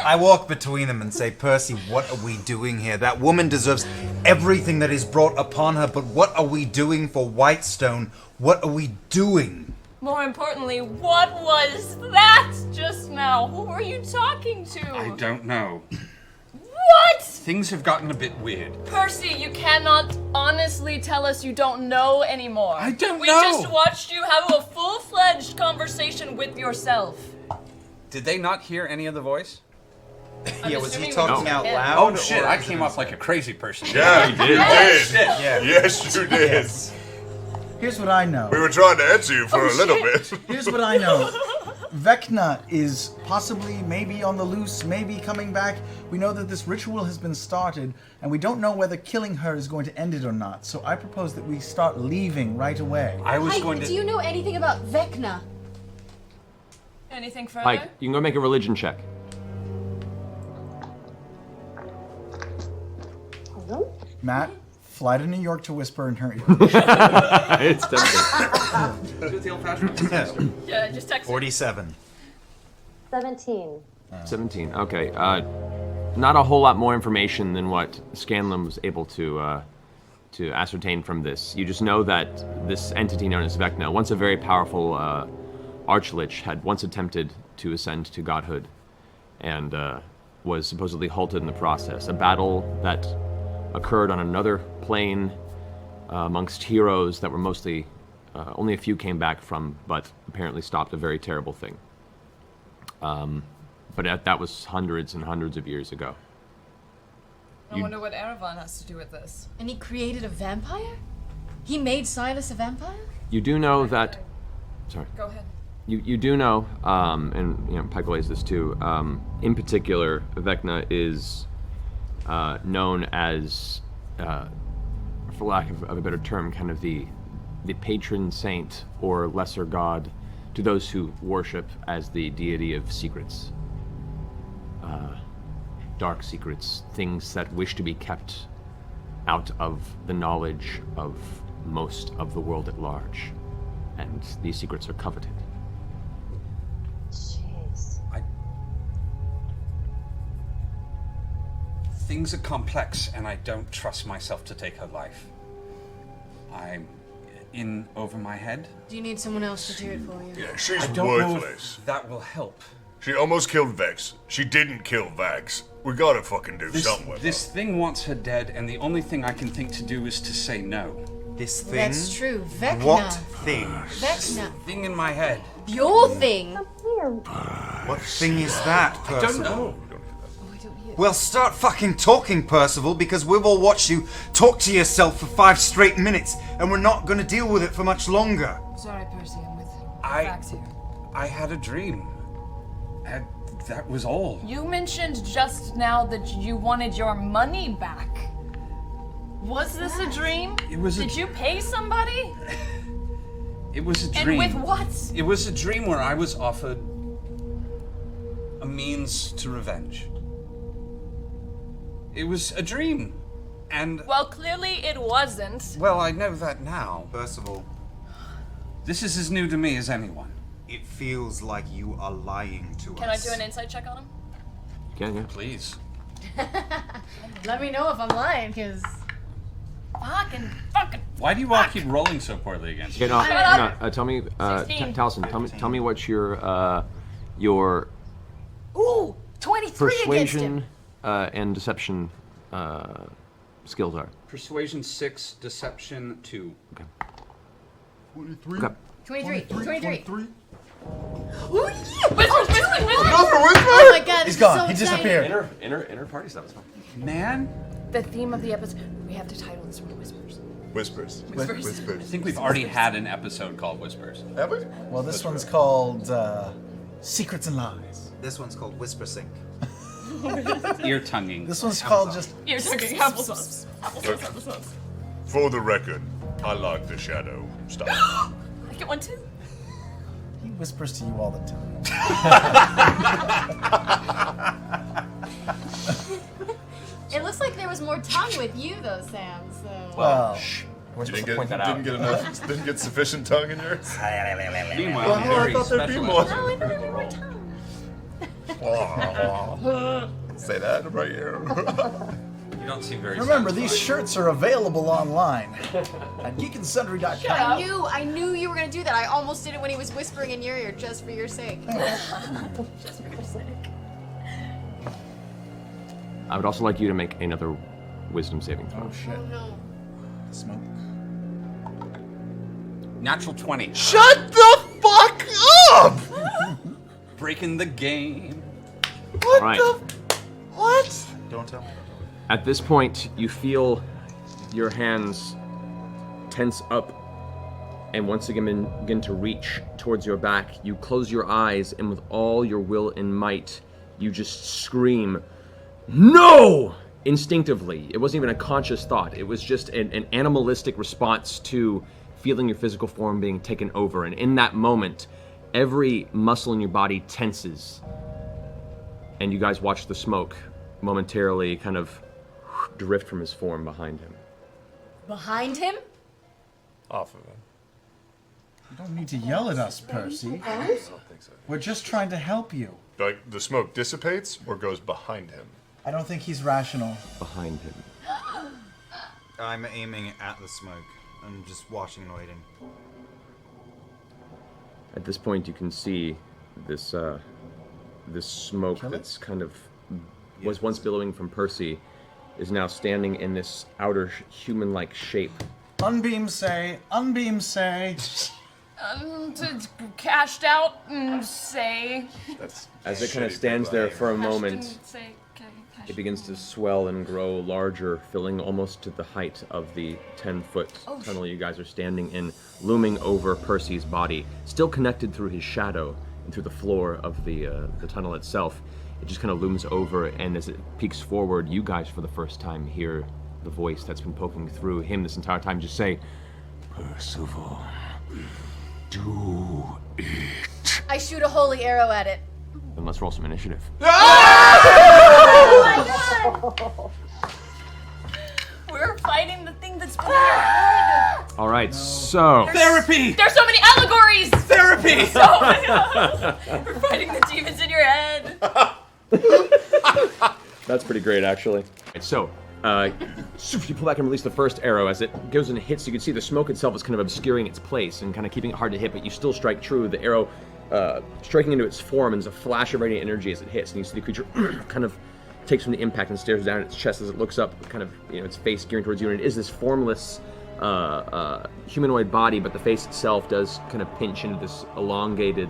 H: I walk between them and say, Percy, what are we doing here? That woman deserves everything that is brought upon her, but what are we doing for Whitestone? What are we doing?
I: More importantly, what was that just now? Who were you talking to?
A: I don't know.
I: What?
A: Things have gotten a bit weird.
I: Percy, you cannot honestly tell us you don't know anymore.
A: I don't
I: we
A: know.
I: just watched you have a full-fledged conversation with yourself.
A: Did they not hear any of the voice?
H: Yeah, was he
I: assuming
H: talking
I: we
H: out
I: did.
H: loud?
A: Oh shit,
H: or-
A: I came off like a crazy person.
C: Yeah, you did.
H: Yeah.
C: Yes, you did.
H: Yes.
G: Here's what I know.
C: We were trying to answer you for a little bit.
G: Here's what I know. Vecna is possibly, maybe on the loose, maybe coming back. We know that this ritual has been started, and we don't know whether killing her is going to end it or not. So I propose that we start leaving right away.
A: I was
B: Hi,
A: going to.
B: do you know anything about Vecna?
I: Anything further?
F: Pike, you can go make a religion check.
G: Matt, fly to New York to whisper in her ear.
F: It's tempting.
I: Yeah, just text
H: 47.
K: 17.
F: 17. Okay. Not a whole lot more information than what Scanlan was able to ascertain from this. You just know that this entity known as Vecna, once a very powerful archlich, had once attempted to ascend to godhood, and was supposedly halted in the process. A battle that occurred on another plane amongst heroes that were mostly, only a few came back from, but apparently stopped a very terrible thing. But that was hundreds and hundreds of years ago.
I: I wonder what Erevan has to do with this.
B: And he created a vampire? He made Silas a vampire?
F: You do know that. Sorry.
I: Go ahead.
F: You do know, and you know, Pike relays this too. In particular, Vecna is known as, for lack of a better term, kind of the patron saint or lesser god to those who worship as the deity of secrets. Dark secrets, things that wish to be kept out of the knowledge of most of the world at large. And these secrets are coveted.
K: Jeez.
A: Things are complex, and I don't trust myself to take her life. I'm in over my head.
B: Do you need someone else to do it for you?
C: Yeah, she's
A: I don't know
C: worthless.
A: if that will help.
C: She almost killed Vex. She didn't kill Vax. We gotta fucking do something with
A: This thing wants her dead, and the only thing I can think to do is to say no.
H: This thing?
B: That's true. Vecna.
H: What thing?
B: Vecna.
A: Thing in my head.
B: Your thing.
H: What thing is that,
A: I don't
H: Percival?
A: know.
H: Well, start fucking talking, Percival, because we've all watched you talk to yourself for 5 straight minutes, and we're not gonna deal with it for much longer.
I: Sorry, Percy, I'm with
A: I-
I: facts here.
A: I had a dream. And that was all.
I: You mentioned just now that you wanted your money back. Was this a dream?
A: It was a-
I: Did you pay somebody?
A: It was a
I: And
A: dream.
I: with what?
A: It was a dream where I was offered a means to revenge. It was a dream. And,
I: Well, clearly it wasn't.
A: well, I know that now.
H: Percival,
A: This is as new to me as anyone.
H: it feels like you are lying to
I: Can I
H: us.
I: do an insight check on him?
F: Can you?
A: Please.
B: Let me know if I'm lying, because
I: Fucking.
A: Why do you all keep rolling so poorly against me?
F: Okay, no, tell me,
I: 16.
F: Taliesin, tell me what your
I: Ooh, 23 against
F: persuasion
I: him.
F: and deception skills are.
A: Persuasion 6, deception 2.
F: Okay.
G: 23.
F: Okay.
B: 23.
G: 23.
I: Ooh, yeah. Whisper.
B: Oh my god,
G: He's
B: this
G: gone.
B: is
G: He
B: so exciting.
G: disappeared.
F: Inner party stuff is fine.
A: Man,
E: The theme of the episode. We have to title this one Whispers.
C: Whispers.
A: I think we've already had an episode called Whispers.
C: Have we?
G: Well, this one's called Secrets and Lies.
H: This one's called Whisper Sync.
A: Ear tonguing.
G: This one's called just.
I: You're talking applesauce.
C: For the record, I like the shadow style.
I: I get one too.
G: He whispers to you all the time.
B: It looks like there was more tongue with you though, Sam. So.
G: Well,
F: We're
C: Didn't
F: supposed to
C: get,
F: point that out.
C: didn't get enough. Didn't get sufficient tongue in yours.
A: Meanwhile,
C: Well, I
A: very
C: thought there'd be
A: special.
C: more.
B: Oh, I thought there was more tongue.
C: Say that right here.
A: You don't seem very
G: remember,
A: satisfied.
G: these shirts are available online at geekandsundry.com.
B: I knew you were gonna do that. I almost did it when he was whispering in your ear, just for your sake.
I: Just for your sake.
F: I would also like you to make another wisdom saving throw.
G: Oh shit.
B: Oh no.
G: Smoke.
A: Natural 20.
C: Shut the fuck up!
A: Breaking the game.
C: What
F: Right.
C: the? What?
H: Don't tell me.
F: At this point, you feel your hands tense up and once again begin to reach towards your back. You close your eyes, and with all your will and might, you just scream, "No!" Instinctively. It wasn't even a conscious thought. It was just an animalistic response to feeling your physical form being taken over. And in that moment, every muscle in your body tenses. And you guys watch the smoke momentarily kind of drift from his form behind him.
B: Behind him?
C: Off of him.
G: You don't need to yell at us, Percy.
C: I don't think so.
G: We're just trying to help you.
C: Like the smoke dissipates or goes behind him.
G: I don't think he's rational.
F: Behind him.
H: I'm aiming at the smoke. I'm just watching and waiting.
F: At this point, you can see this this smoke
G: Kill it?
F: that's kind of was once billowing from Percy is now standing in this outer human-like shape.
G: Unbeam say, unbeam say.
I: Cashed out and say.
C: That's
F: As it kind of
C: shitty
F: stands
C: people.
F: there for a
I: Cashed
F: moment,
I: and say. Okay, cashed.
F: it begins to swell and grow larger, filling almost to the height of the 10-foot tunnel you guys are standing in, looming over Percy's body, still connected through his shadow and through the floor of the tunnel itself. It just kind of looms over, and as it peeks forward, you guys for the first time hear the voice that's been poking through him this entire time just say,
J: Percival, do it.
B: I shoot a holy arrow at it.
F: then let's roll some initiative.
I: We're fighting the thing that's been in your head.
F: All right, so
A: Therapy!
I: There's so many allegories.
A: Therapy!
I: So many. We're fighting the demons in your head.
F: that's pretty great, actually. So, you pull back and release the first arrow. As it goes and hits, you can see the smoke itself is kind of obscuring its place and kind of keeping it hard to hit, but you still strike true. The arrow striking into its form, and there's a flash of radiant energy as it hits, and you see the creature kind of takes from the impact and stares down at its chest as it looks up, kind of, its face gearing towards you, and it is this formless humanoid body, but the face itself does kind of pinch into this elongated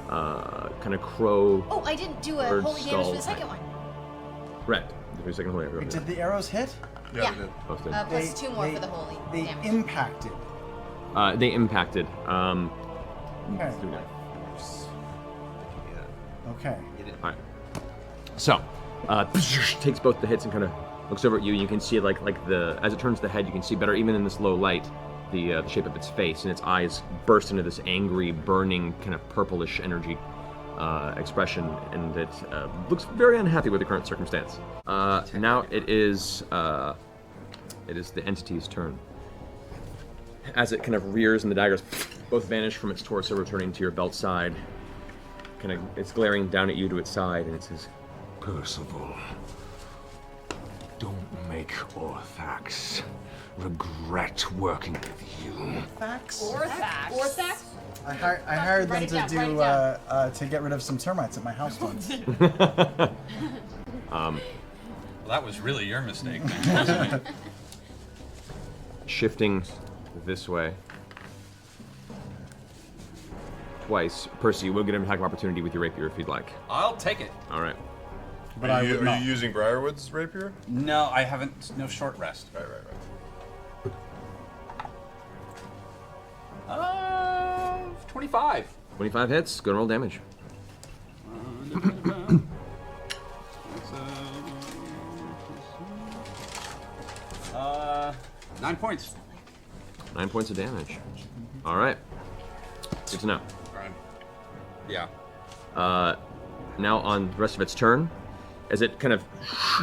F: kind of crow.
B: Oh, I didn't do a
F: Bird
B: holy damage
F: skull
B: for the second one.
F: Right. The second holy arrow.
G: Did the arrows hit?
B: Yeah.
C: they did.
F: Both did.
B: Plus 2 more for the holy
G: They
B: damage.
G: impacted.
F: They impacted.
G: Okay.
F: Through that.
G: Okay.
F: All right. So, takes both the hits and kind of looks over at you. And you can see like as it turns the head, you can see better even in this low light the shape of its face, and its eyes burst into this angry, burning kind of purplish energy expression, and it looks very unhappy with the current circumstance. Now it is the entity's turn. As it kind of rears and the daggers both vanish from its torso, returning to your belt side. Kind of, it's glaring down at you to its side, and it says,
J: Percival, don't make Orthax regret working with you.
I: Orthax?
G: I hired them
I: Write it
G: to
I: down,
G: do
I: write it
G: to get rid of some termites at my house once.
A: Well, that was really your mistake, wasn't it?
F: Shifting this way. Twice. Percy, you will get an attack of opportunity with your rapier if you'd like.
A: I'll take it.
F: All right.
G: But
D: Are you using Briarwood's rapier?
A: No, I haven't. No short rest.
D: Right.
A: 25.
F: 25 hits. Go and roll damage.
A: 9 points.
F: 9 points of damage. All right. Good to know.
A: Yeah.
F: Now on the rest of its turn, as it kind of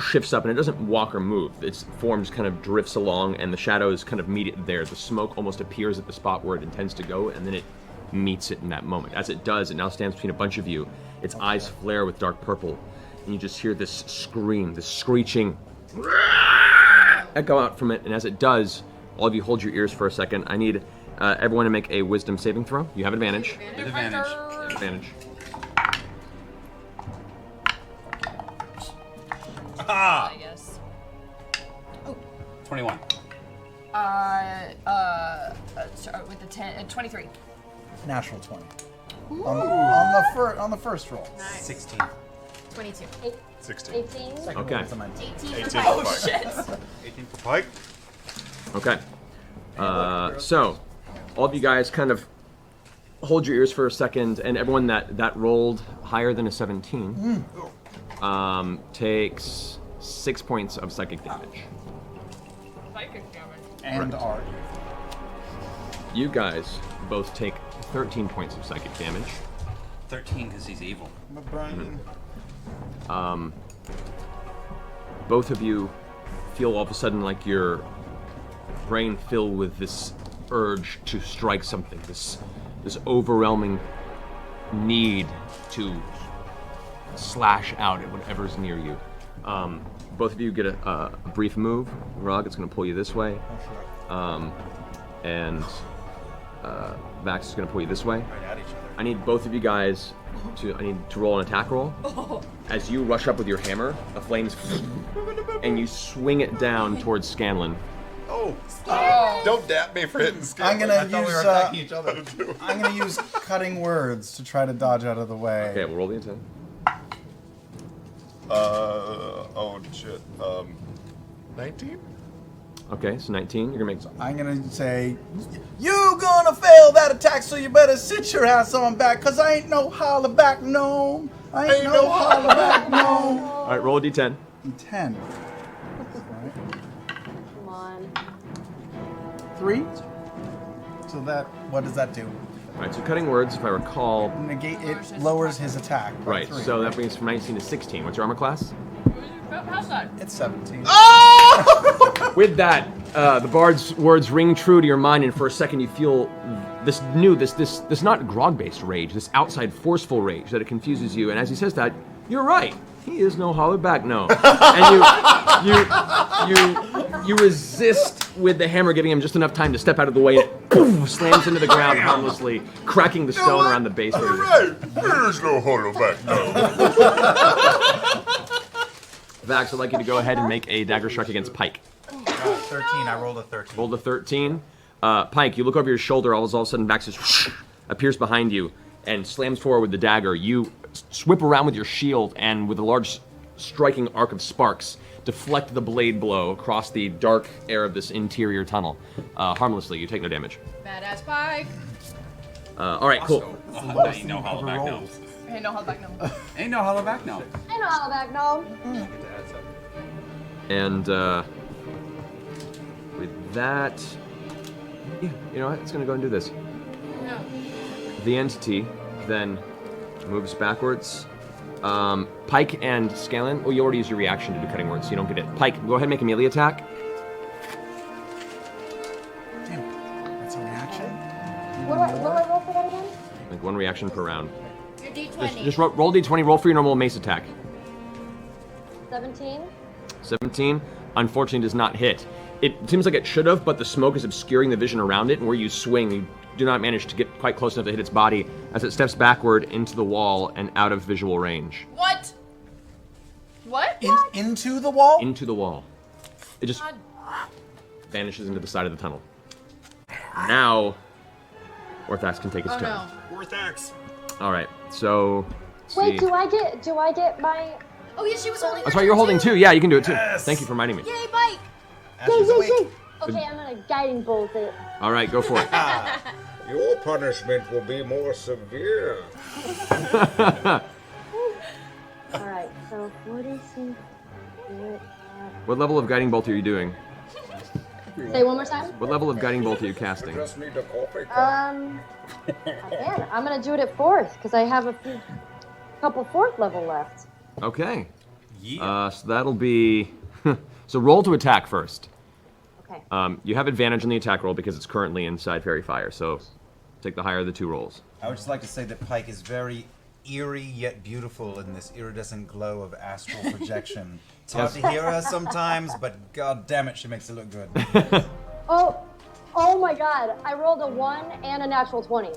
F: shifts up, and it doesn't walk or move. Its form just kind of drifts along, and the shadows kind of meet it there. The smoke almost appears at the spot where it intends to go, and then it meets it in that moment. As it does, it now stands between a bunch of you. Its eyes flare with dark purple, and you just hear this scream, this screeching echo out from it. And as it does, all of you hold your ears for a second. I need everyone to make a wisdom saving throw. You have advantage.
A: With advantage.
F: Advantage.
I: I guess.
A: 21.
I: With the 10, 23.
G: Natural 20. On the first roll.
B: Nice.
G: 16.
B: 22.
D: 16.
K: 18.
G: Second
F: Okay.
G: roll is a 19.
B: 18 for
D: 18
B: Pike.
D: for Pike. 18 for Pike.
F: Okay. So, all of you guys kind of hold your ears for a second, and everyone that rolled higher than a 17 takes 6 points of psychic damage.
I: Psychic damage.
G: And art.
F: You guys both take 13 points of psychic damage.
A: 13 because he's evil.
F: Both of you feel all of a sudden like your brain filled with this urge to strike something, this overwhelming need to slash out at whatever's near you. Both of you get a brief move. Rog, it's going to pull you this way. And Vax is going to pull you this way. I need both of you guys to roll an attack roll. As you rush up with your hammer, the flames, and you swing it down towards Scanlan.
D: Oh! Don't dap me for hitting Scanlan.
G: I'm gonna use cutting words to try to dodge out of the way.
F: Okay, we'll roll the attack.
D: Oh shit. 19?
F: Okay, so 19. You're gonna make.
G: I'm gonna say, you gonna fail that attack, so you better sit your ass on back, cause I ain't no holler back gnome. I ain't no holler back gnome.
F: All right, roll a d10.
G: 10.
K: Come on.
G: 3. So that, what does that do?
F: All right, so cutting words, if I recall.
G: Negate it, lowers his attack. By
F: Right,
G: 3.
F: so that brings from 19 to 16. What's your armor class?
I: How's that?
G: It's 17.
F: With that, the bard's words ring true to your mind, and for a second you feel this not grog-based rage, this outside forceful rage that it confuses you. And as he says that, you're right. He is no holler back gnome. And you resist with the hammer, giving him just enough time to step out of the way, and it boom, slams into the ground harmlessly, cracking the stone around the base.
C: You're right. There's no hollow back gnome.
F: Vax, I'd like you to go ahead and make a dagger strike against Pike.
H: 13. I rolled a 13.
F: Rolled a 13. Pike, you look over your shoulder, all of a sudden Vax just appears behind you and slams forward with the dagger. You whip around with your shield and with a large striking arc of sparks, deflect the blade blow across the dark air of this interior tunnel. Harmlessly, you take no damage.
B: Badass Pike.
F: All right, cool.
A: Ain't no hollow back gnome.
I: Hey, no, hold back, no.
A: Ain't no hollow back gnome.
K: I know how back gnome.
F: And with that, yeah, you know what? It's gonna go and do this.
B: No.
F: The entity then moves backwards. Pike and Scanlan, well, you already used your reaction to do cutting words, so you don't get it. Pike, go ahead and make a melee attack.
G: Damn, that's a reaction.
K: What do I roll for that again?
F: Like one reaction per round.
B: Your D20.
F: Just roll d20, roll for your normal mace attack.
K: 17.
F: 17, unfortunately does not hit. It seems like it should have, but the smoke is obscuring the vision around it, and where you swing, you do not manage to get quite close enough to hit its body as it steps backward into the wall and out of visual range.
I: What? What?
G: Into the wall?
F: Into the wall. It just vanishes into the side of the tunnel. Now, Orthax can take his turn.
B: No.
D: Orthax.
F: All right, so let's
K: Wait,
F: see.
K: do I get my?
B: Oh yeah, she was holding.
F: That's right, you're holding two. Yeah, you can do it too. Thank you for reminding me.
B: Yay, bike!
K: Yay! Okay, I'm gonna guiding bolt it.
F: All right, go for it.
J: Your punishment will be more severe.
K: All right, so 46.
F: What level of guiding bolt are you doing?
K: Say one more time.
F: What level of guiding bolt are you casting?
J: Just need a coffee.
K: Again, I'm gonna do it at 4th because I have a couple 4th level left.
F: Okay. Yeah. So that'll be. So roll to attack first.
K: Okay.
F: You have advantage on the attack roll because it's currently inside Fairy Fire. So take the higher of the two rolls.
H: I would just like to say that Pike is very eerie yet beautiful in this iridescent glow of astral projection. It's hard to hear her sometimes, but god damn it, she makes it look good.
K: Oh my god, I rolled a 1 and a natural 20.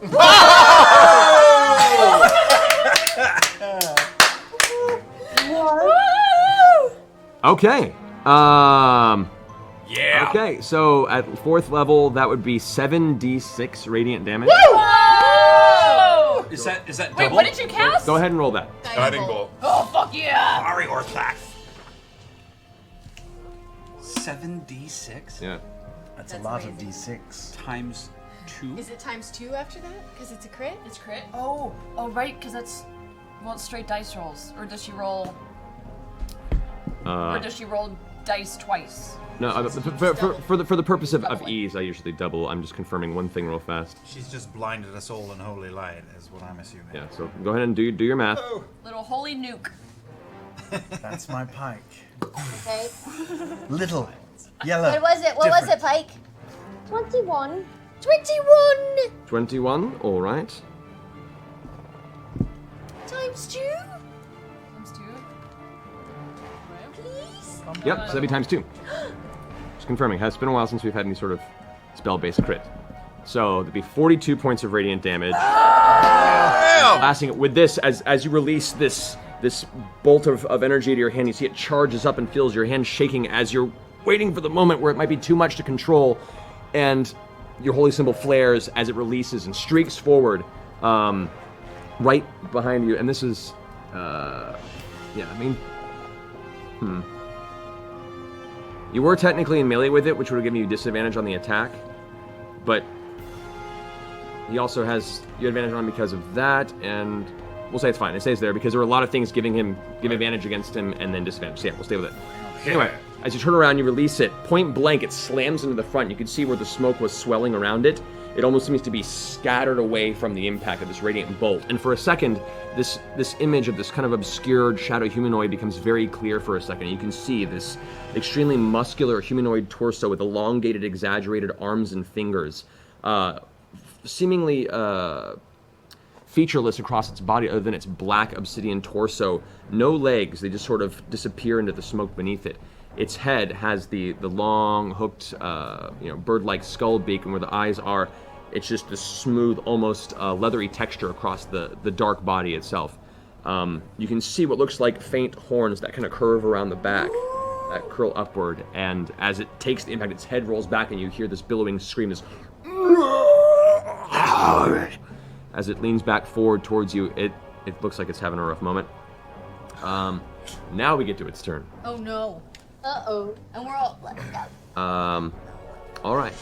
F: Okay.
A: Yeah.
F: Okay, so at 4th level, that would be 7d6 radiant damage.
I: Whoa!
A: Is that
I: Wait,
A: double?
I: what did you cast?
F: Go ahead and roll that.
D: Guiding bolt.
I: Oh, fuck yeah!
D: Sorry, Orthax.
A: 7d6?
F: Yeah.
G: That's
B: That's
G: a lot
B: amazing.
G: of d6.
A: Times 2?
B: Is it times 2 after that? Because it's a crit?
I: It's crit? Oh, right, because that's, well, it's straight dice rolls. Or does she roll, or does she roll dice twice?
F: No, for the purpose of ease, I usually double. I'm just confirming one thing real fast.
H: She's just blinded us all in holy light, is what I'm assuming.
F: Yeah, so go ahead and do your math.
I: Little holy nuke.
G: That's my Pike.
K: Okay.
G: Little. Yellow.
B: What was it? What was it, Pike?
K: 21.
B: 21
F: 21, all right.
B: times 2?
I: Times 2.
B: Please?
F: Yep, so that'd be times 2. Just confirming. It's been a while since we've had any sort of spell-based crit. So there'd be 42 points of radiant damage. Lasting with this, as you release this bolt of energy to your hand, you see it charges up and feels your hand shaking as you're waiting for the moment where it might be too much to control, and your holy symbol flares as it releases and streaks forward, right behind you. And this is, you were technically in melee with it, which would have given you disadvantage on the attack, but he also has you advantage on him because of that, and we'll say it's fine. It stays there because there were a lot of things give advantage against him and then disadvantage. So yeah, we'll stay with it. Anyway, as you turn around, you release it. Point blank, it slams into the front. You can see where the smoke was swelling around it. It almost seems to be scattered away from the impact of this radiant bolt. And for a second, this image of this kind of obscured shadow humanoid becomes very clear for a second. You can see this extremely muscular humanoid torso with elongated, exaggerated arms and fingers, seemingly featureless across its body other than its black obsidian torso. No legs, they just sort of disappear into the smoke beneath it. Its head has the long, hooked, bird-like skull beak, and where the eyes are, it's just this smooth, almost leathery texture across the dark body itself. You can see what looks like faint horns that kind of curve around the back, that curl upward, and as it takes the impact, its head rolls back, and you hear this billowing scream, this as it leans back forward towards you. It looks like it's having a rough moment. Now we get to its turn.
B: Oh no.
K: Uh-oh.
B: And we're all let go.
F: All right.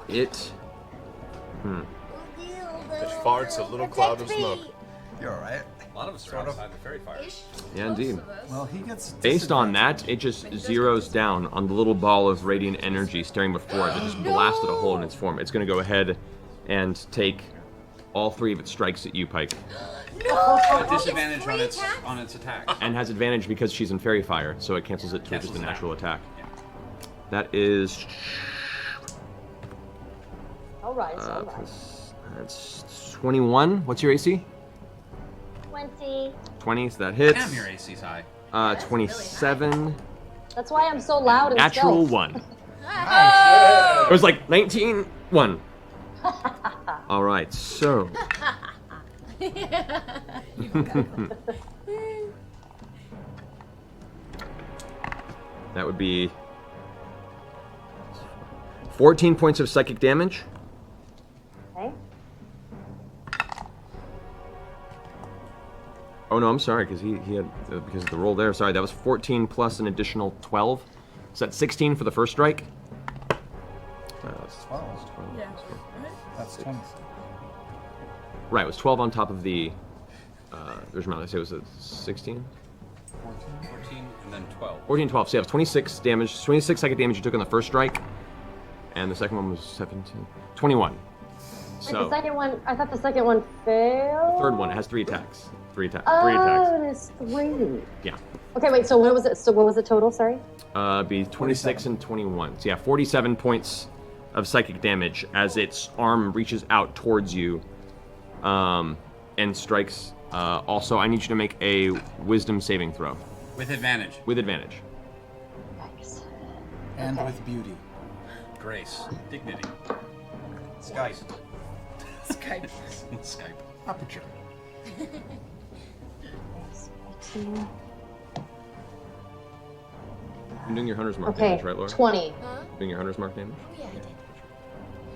F: It.
D: It farts a little cloud of smoke.
G: You're alright.
A: A lot of us are outside the fairy fire.
F: Yeah, indeed.
G: Well, he gets.
F: Based on that, it just zeroes down on the little ball of radiant energy staring before it that just blasted a hole in its form. It's going to go ahead and take all 3 of its strikes at you, Pike.
B: No!
A: A disadvantage on its attack.
F: And has advantage because she's in fairy fire, so it cancels it to just a natural attack. That is.
K: Alright, alright.
F: That's 21. What's your AC?
K: 20.
F: 20, so that hits.
A: Damn, your AC's high.
F: 27.
K: That's why I'm so loud and
F: Natural
K: stealth.
F: 1. It was like 19, 1. All right, so. That would be 14 points of psychic damage.
K: Okay.
F: Oh no, I'm sorry, because he had because of the roll there. Sorry, that was 14 plus an additional 12. So that's 16 for the first strike.
G: That's 12.
I: Yeah.
G: That's 20.
F: Right, it was 12 on top of the. There's amount. I say it was a 16.
A: 14 and then 12.
F: 14, 12. So you have 26 damage, 26 psychic damage you took on the first strike, and the second one was 17, 21.
K: Wait,
F: So
K: the second one, I thought the second one failed.
F: third one, it has 3 attacks. 3 attacks.
K: Oh, it's 3.
F: Yeah.
K: Okay, wait. So what was it? So what was the total? Sorry.
F: Be 26 and 21. So yeah, 47 points of psychic damage as its arm reaches out towards you, and strikes. Also, I need you to make a Wisdom saving throw.
A: With advantage.
F: With advantage.
K: Nice.
G: And with beauty.
A: Grace. Dignity.
G: Skype.
I: Skype.
A: Skype.
G: Aperture.
F: You're doing your Hunter's Mark
K: Okay,
F: damage, right, Laura?
K: 20.
F: Doing your Hunter's Mark damage?
B: Oh, yeah, I did.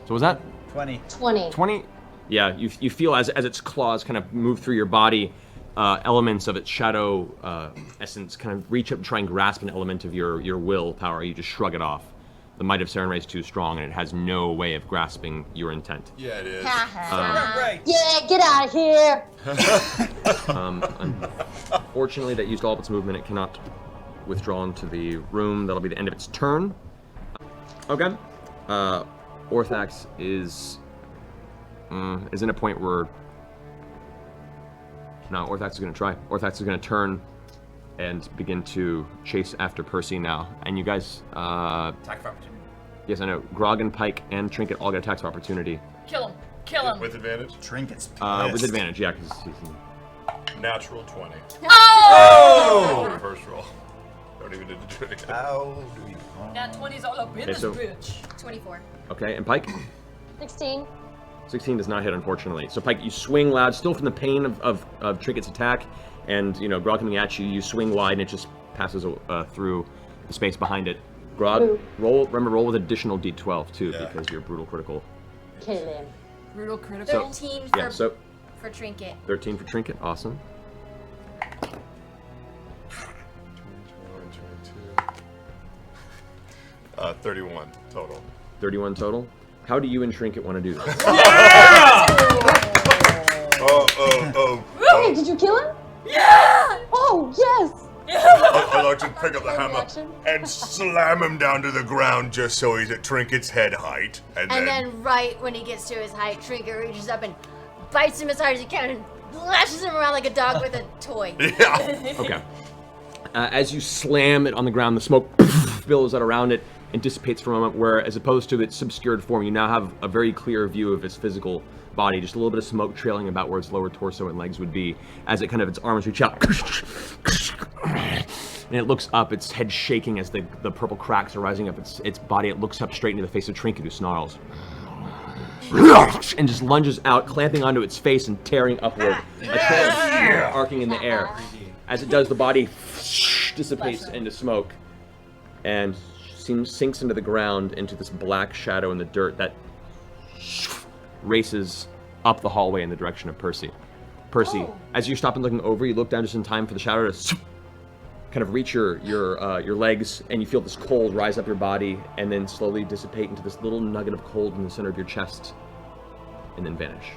F: So was that?
G: 20.
K: 20.
F: 20? Yeah, you feel as its claws kind of move through your body, elements of its shadow essence kind of reach up and try and grasp an element of your willpower. You just shrug it off. The might of Sarenrae is too strong, and it has no way of grasping your intent.
D: Yeah, it is.
K: Yeah, get out of here.
F: Unfortunately, that used all of its movement. It cannot withdraw into the room. That'll be the end of its turn. Okay. Orthax is in a point where... No, Orthax is going to try. Orthax is going to turn and begin to chase after Percy now. And you guys...
A: Attack of opportunity.
F: Yes, I know. Grog and Pike and Trinket all get attacks of opportunity.
I: Kill him. Kill him.
D: With advantage?
G: Trinket's
F: With advantage, yeah, because he's...
D: Natural 20.
I: Oh!
D: For the first roll. Don't even need to do it again.
G: How do you...
I: That 20's all up in
F: Okay,
I: this
F: so-
I: bitch.
B: 24.
F: Okay, and Pike?
K: 16.
F: 16 does not hit, unfortunately. So Pike, you swing loud, still from the pain of Trinket's attack, and, you know, Grog coming at you, you swing wide, and it just passes through the space behind it. Grog, roll with additional d12, too, because you're brutal critical.
K: Kill him.
I: Brutal critical.
B: 13
F: Yeah, so
B: for Trinket.
F: 13 for Trinket, awesome.
D: 31 total.
F: 31 total. How do you and Trinket want to do this?
K: Wait, did you kill him?
I: Yeah!
K: Oh, yes!
C: I'd like to pick up the hammer
K: Reaction.
C: and slam him down to the ground just so he's at Trinket's head height. And
B: then right when he gets to his height, Trinket reaches up and bites him as hard as he can and lashes him around like a dog with a toy.
C: Yeah.
F: Okay. As you slam it on the ground, the smoke billows out around it and dissipates for a moment, where as opposed to its obscured form, you now have a very clear view of its physical body, just a little bit of smoke trailing about where its lower torso and legs would be, as it kind of, its arms reach out. And it looks up, its head shaking as the purple cracks are rising up its body. It looks up straight into the face of Trinket, who snarls. And just lunges out, clamping onto its face and tearing upward, a tail arcing in the air. As it does, the body dissipates into smoke and sinks into the ground, into this black shadow in the dirt that races up the hallway in the direction of Percy. Percy, as you stop and looking over, you look down just in time for the shadow to kind of reach your legs, and you feel this cold rise up your body, and then slowly dissipate into this little nugget of cold in the center of your chest, and then vanish.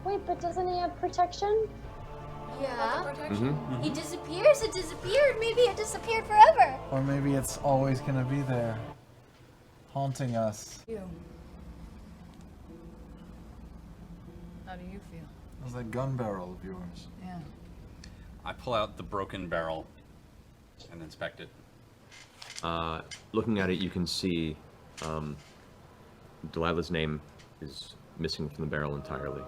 K: Wait, but doesn't he have protection?
B: Yeah.
F: Mm-hmm.
B: He disappears. It disappeared. Maybe it disappeared forever.
G: Or maybe it's always gonna be there, haunting us.
E: How do you feel?
G: It's that gun barrel of yours.
E: Yeah.
A: I pull out the broken barrel and inspect it.
F: Looking at it, you can see Delilah's name is missing from the barrel entirely.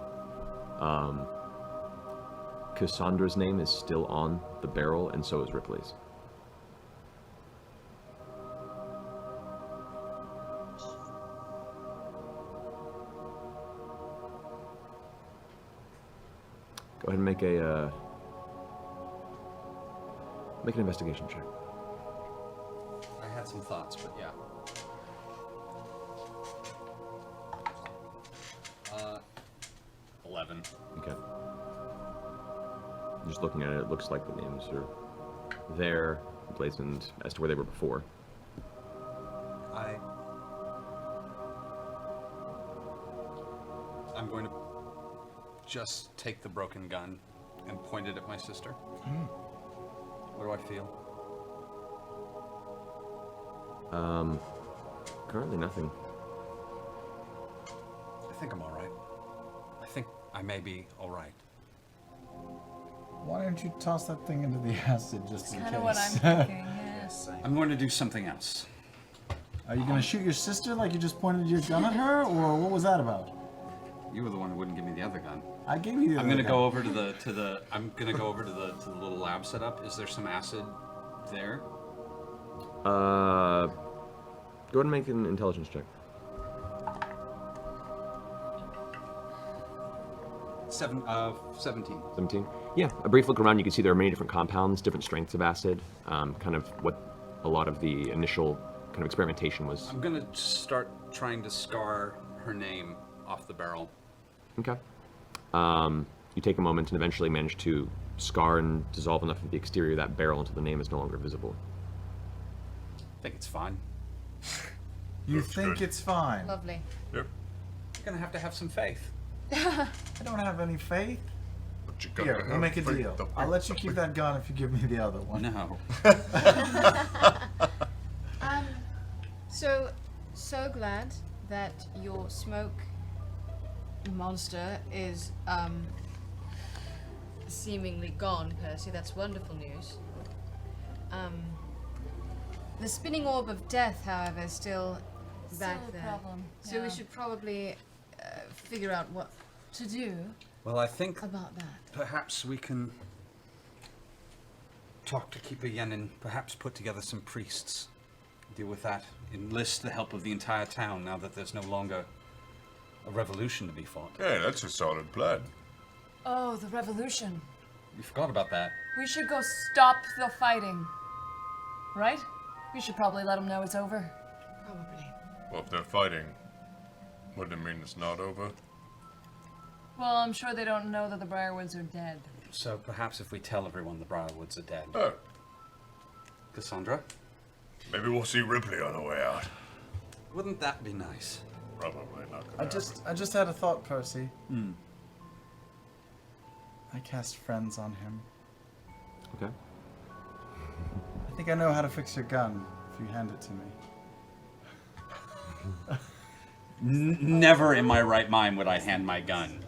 F: Cassandra's name is still on the barrel, and so is Ripley's. Go ahead and make a make an investigation check.
A: I had some thoughts, but yeah. 11.
F: Okay. Just looking at it, it looks like the names are there, blazoned as to where they were before.
A: I'm going to just take the broken gun and point it at my sister. What do I feel?
F: Currently nothing.
A: I think I'm all right. I think I may be all right.
G: Why don't you toss that thing into the acid just in case?
E: Kind of what I'm thinking, yes.
A: I'm going to do something else.
G: Are you going to shoot your sister like you just pointed your gun at her, or what was that about?
A: You were the one who wouldn't give me the other gun.
G: I gave you the
A: I'm
G: other
A: gonna
G: gun.
A: go over to the I'm gonna go over to the little lab setup. Is there some acid there?
F: Go ahead and make an intelligence check.
A: 17.
F: 17? Yeah, a brief look around, you can see there are many different compounds, different strengths of acid, kind of what a lot of the initial kind of experimentation was.
A: I'm gonna start trying to scar her name off the barrel.
F: Okay. You take a moment and eventually manage to scar and dissolve enough of the exterior of that barrel until the name is no longer visible.
A: I think it's fine.
G: You think it's fine?
B: Lovely.
C: Yep.
A: You're gonna have some faith.
G: I don't have any faith.
C: But you gotta
G: Here, we'll
C: have
G: make a
C: faith
G: deal.
C: to
G: I'll let you keep that gun if you give me the other one.
A: No.
B: So glad that your smoke monster is seemingly gone, Percy. That's wonderful news. The spinning orb of death, however, is still back
E: Still a
B: there.
E: problem,
B: So we
E: yeah.
B: should probably figure out what
E: To do
A: Well, I think
B: about that.
A: perhaps we can talk to Keeper Yen and perhaps put together some priests. Deal with that. Enlist the help of the entire town now that there's no longer a revolution to be fought.
C: Yeah, that's a solid plan.
E: Oh, the revolution.
A: You forgot about that.
E: We should go stop the fighting. Right? We should probably let them know it's over.
B: Probably.
C: Well, if they're fighting, wouldn't it mean it's not over?
E: Well, I'm sure they don't know that the Briarwoods are dead.
A: So perhaps if we tell everyone the Briarwoods are dead.
C: Oh.
A: Cassandra?
C: Maybe we'll see Ripley on the way out.
A: Wouldn't that be nice?
C: Probably not gonna
G: I just had a thought, Percy. I cast friends on him.
F: Okay.
G: I think I know how to fix your gun if you hand it to me.
A: Never in my right mind would I hand my gun.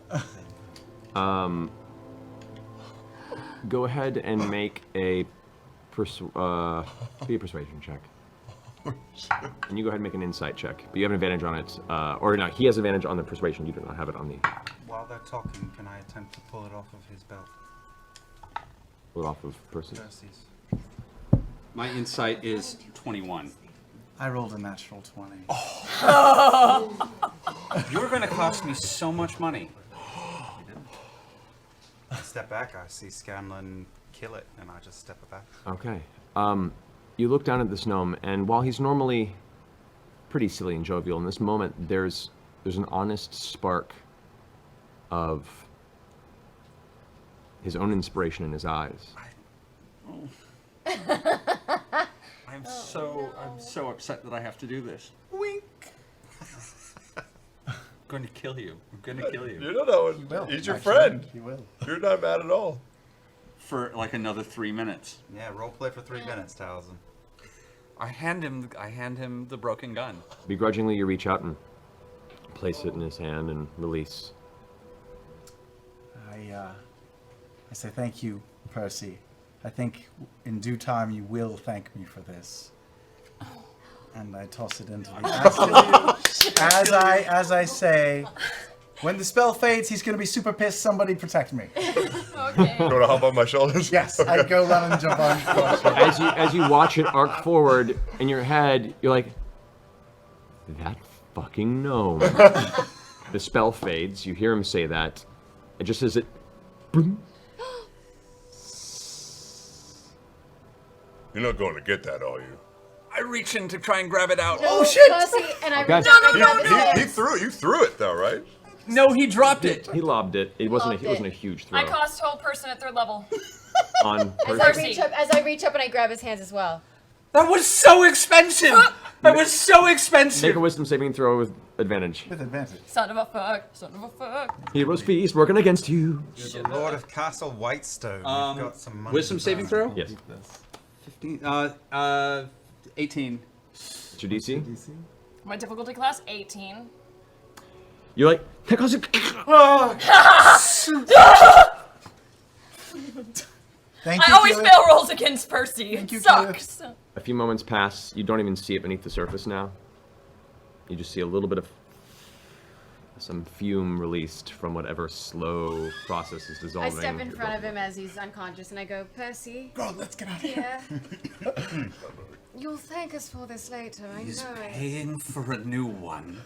F: Go ahead and make a persuasion check. And you go ahead and make an insight check. But you have an advantage on it. Or no, he has advantage on the persuasion. You do not have it on the...
H: While they're talking, can I attempt to pull it off of his belt?
F: Pull it off of Percy.
H: Percy's.
A: My insight is 21.
G: I rolled a natural 20.
A: You're going to cost me so much money.
H: I step back, I see Scanlan kill it, and I just step back.
F: Okay. You look down at this gnome, and while he's normally pretty silly and jovial, in this moment there's an honest spark of his own inspiration in his eyes.
A: I'm so upset that I have to do this.
G: Wink.
A: I'm going to kill you. I'm going to kill you.
D: You don't know.
G: will.
D: He's your
G: Actually,
D: friend.
G: he will.
D: You're not mad at all.
A: For like another 3 minutes.
H: Yeah, roleplay for 3 minutes, Towson.
A: I hand him the broken gun.
F: Begrudgingly, you reach out and place it in his hand and release.
G: I say thank you, Percy. I think in due time you will thank me for this. And I toss it into the acid. As I say, When the spell fades, he's going to be super pissed. Somebody protect me.
I: Okay.
D: You want to hop on my shoulders?
G: Yes, I go run and jump on.
F: As you watch it arc forward in your head, you're like, that fucking gnome. The spell fades. You hear him say that. And just as it. Boom,
C: You're not going to get that, are you?
A: I reach in to try and grab it out.
B: Oh shit! Percy, and I reach out and grab his
D: He
B: hands.
D: threw it. You threw it though, right?
A: No, he dropped it.
F: He lobbed it. It wasn't a huge throw.
I: I cast hold person at 3rd level.
F: On
B: As I reach up and I grab his hands as well.
A: That was so expensive. That was so expensive.
F: Make a wisdom saving throw with advantage.
G: With advantage.
I: Son of a fuck. Son of a fuck.
F: Hero's feast working against you.
H: You're the Lord of Castle Whitestone. You've got some money.
A: Wisdom saving throw?
F: Yes.
A: 15. 18.
F: What's your DC?
I: My difficulty class 18.
F: You're like,
G: Thank
I: I
G: you,
I: always
G: Keely.
I: fail rolls against Percy. It
G: you,
I: sucks.
F: a few moments pass. You don't even see it beneath the surface now. You just see a little bit of some fume released from whatever slow process is
B: I
F: dissolving.
B: step in front of him as he's unconscious and I go, Percy.
G: Bro, let's get out of here.
B: Here. You'll thank us for this later, I
A: He's
B: know it.
A: paying for a new one.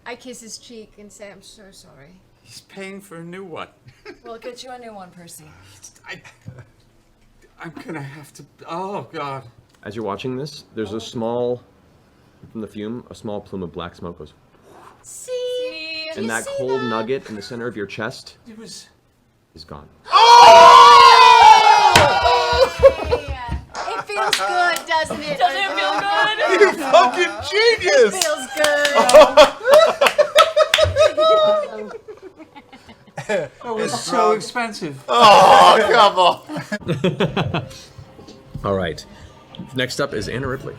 B: I kiss his cheek and say, I'm so sorry.
A: He's paying for a new one.
I: We'll get you a new one, Percy.
A: I'm gonna have to. Oh God.
F: As you're watching this, there's a small, from the fume, a small plume of black smoke goes.
B: See?
F: And that cold nugget in the center of your chest
A: It was.
F: is gone.
B: It feels good, doesn't it?
I: Doesn't it feel good?
D: You fucking genius!
B: It feels good.
A: That was so expensive.
D: Oh, come on!
F: All right. Next up is Anna Ripley.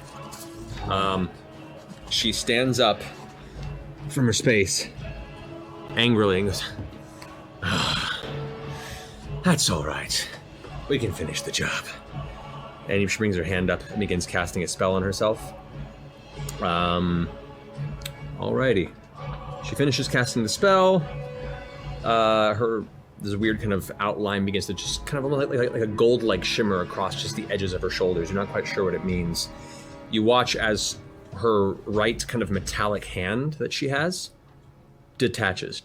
F: She stands up from her space angrily and goes, "That's all right. We can finish the job." And she brings her hand up and begins casting a spell on herself. Alrighty. She finishes casting the spell. There's a weird kind of outline begins to just kind of almost like a gold-like shimmer across just the edges of her shoulders. You're not quite sure what it means. You watch as her right kind of metallic hand that she has detaches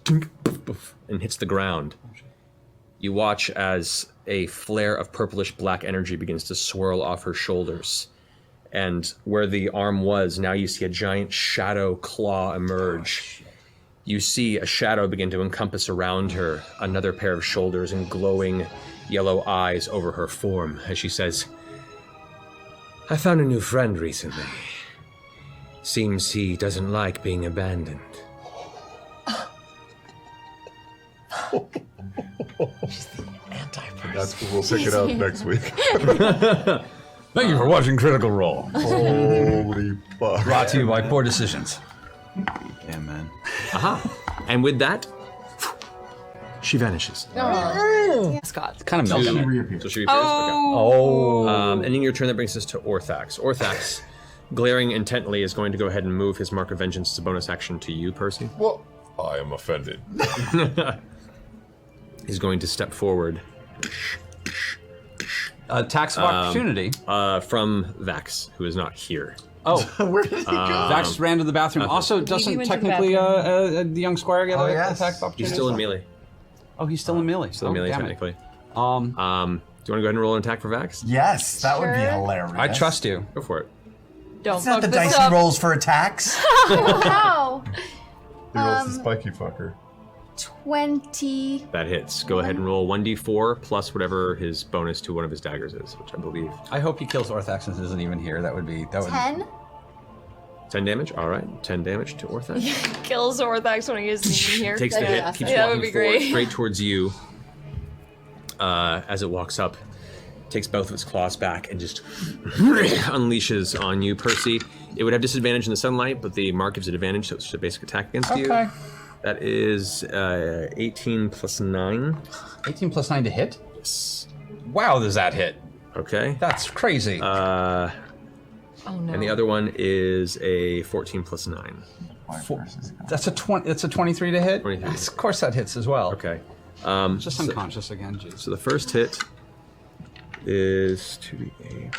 F: and hits the ground. You watch as a flare of purplish black energy begins to swirl off her shoulders. And where the arm was, now you see a giant shadow claw emerge. You see a shadow begin to encompass around her, another pair of shoulders and glowing yellow eyes over her form as she says, "I found a new friend recently. Seems he doesn't like being abandoned."
D: That's cool. We'll pick it up next week.
A: Thank you for watching Critical Role.
D: Holy fuck.
A: Brought to you by Poor Decisions.
G: Yeah, man.
F: Aha. And with that, she vanishes.
I: Scott.
A: Kind of milking it.
F: So she reappears.
A: Oh.
F: Okay. Ending your turn, that brings us to Orthax. Orthax, glaring intently, is going to go ahead and move his Mark of Vengeance as a bonus action to you, Percy.
D: Well, I am offended.
F: He's going to step forward.
A: Tax of opportunity.
F: From Vax, who is not here.
A: Oh,
G: Where did he go?
A: Vax ran to the bathroom. Also, doesn't
E: went to the
A: technically the young squire get a
G: yes.
A: tax of opportunity?
F: He's still in melee.
A: Oh, he's still in melee.
F: Still in melee,
A: damn it.
F: technically. Do you want to go ahead and roll an attack for Vax?
G: Yes, that would be hilarious.
A: I trust you.
F: Go for it.
I: Don't
G: It's not
I: fuck
G: the
I: this
G: dice he
I: up.
G: rolls for attacks.
B: Wow.
D: He rolls the spiky fucker.
B: 20.
F: That hits. Go ahead and roll 1d4 plus whatever his bonus to one of his daggers is, which I believe.
A: I hope he kills Orthax since he isn't even here. That would be
B: 10?
F: 10 damage? Alright. 10 damage to Orthax.
I: Kills Orthax when he isn't even here.
F: Takes the
B: That'd be
F: hit,
B: awesome.
F: keeps
I: Yeah, that
F: walking
I: would be
F: forward,
I: great.
F: straight towards you. As it walks up, takes both of its claws back and just unleashes on you, Percy. It would have disadvantage in the sunlight, but the mark gives it advantage, so it's just a basic attack against you.
A: Okay.
F: That is 18 plus 9.
A: 18 plus 9 to hit?
F: Yes.
A: Wow, does that hit?
F: Okay.
A: That's crazy.
I: Oh no.
F: And the other one is a 14 plus 9.
A: That's a 20. It's a 23 to hit.
F: 23.
A: Of course, that hits as well.
F: Okay.
A: Just unconscious again. Jeez.
F: So the first hit is 2d8.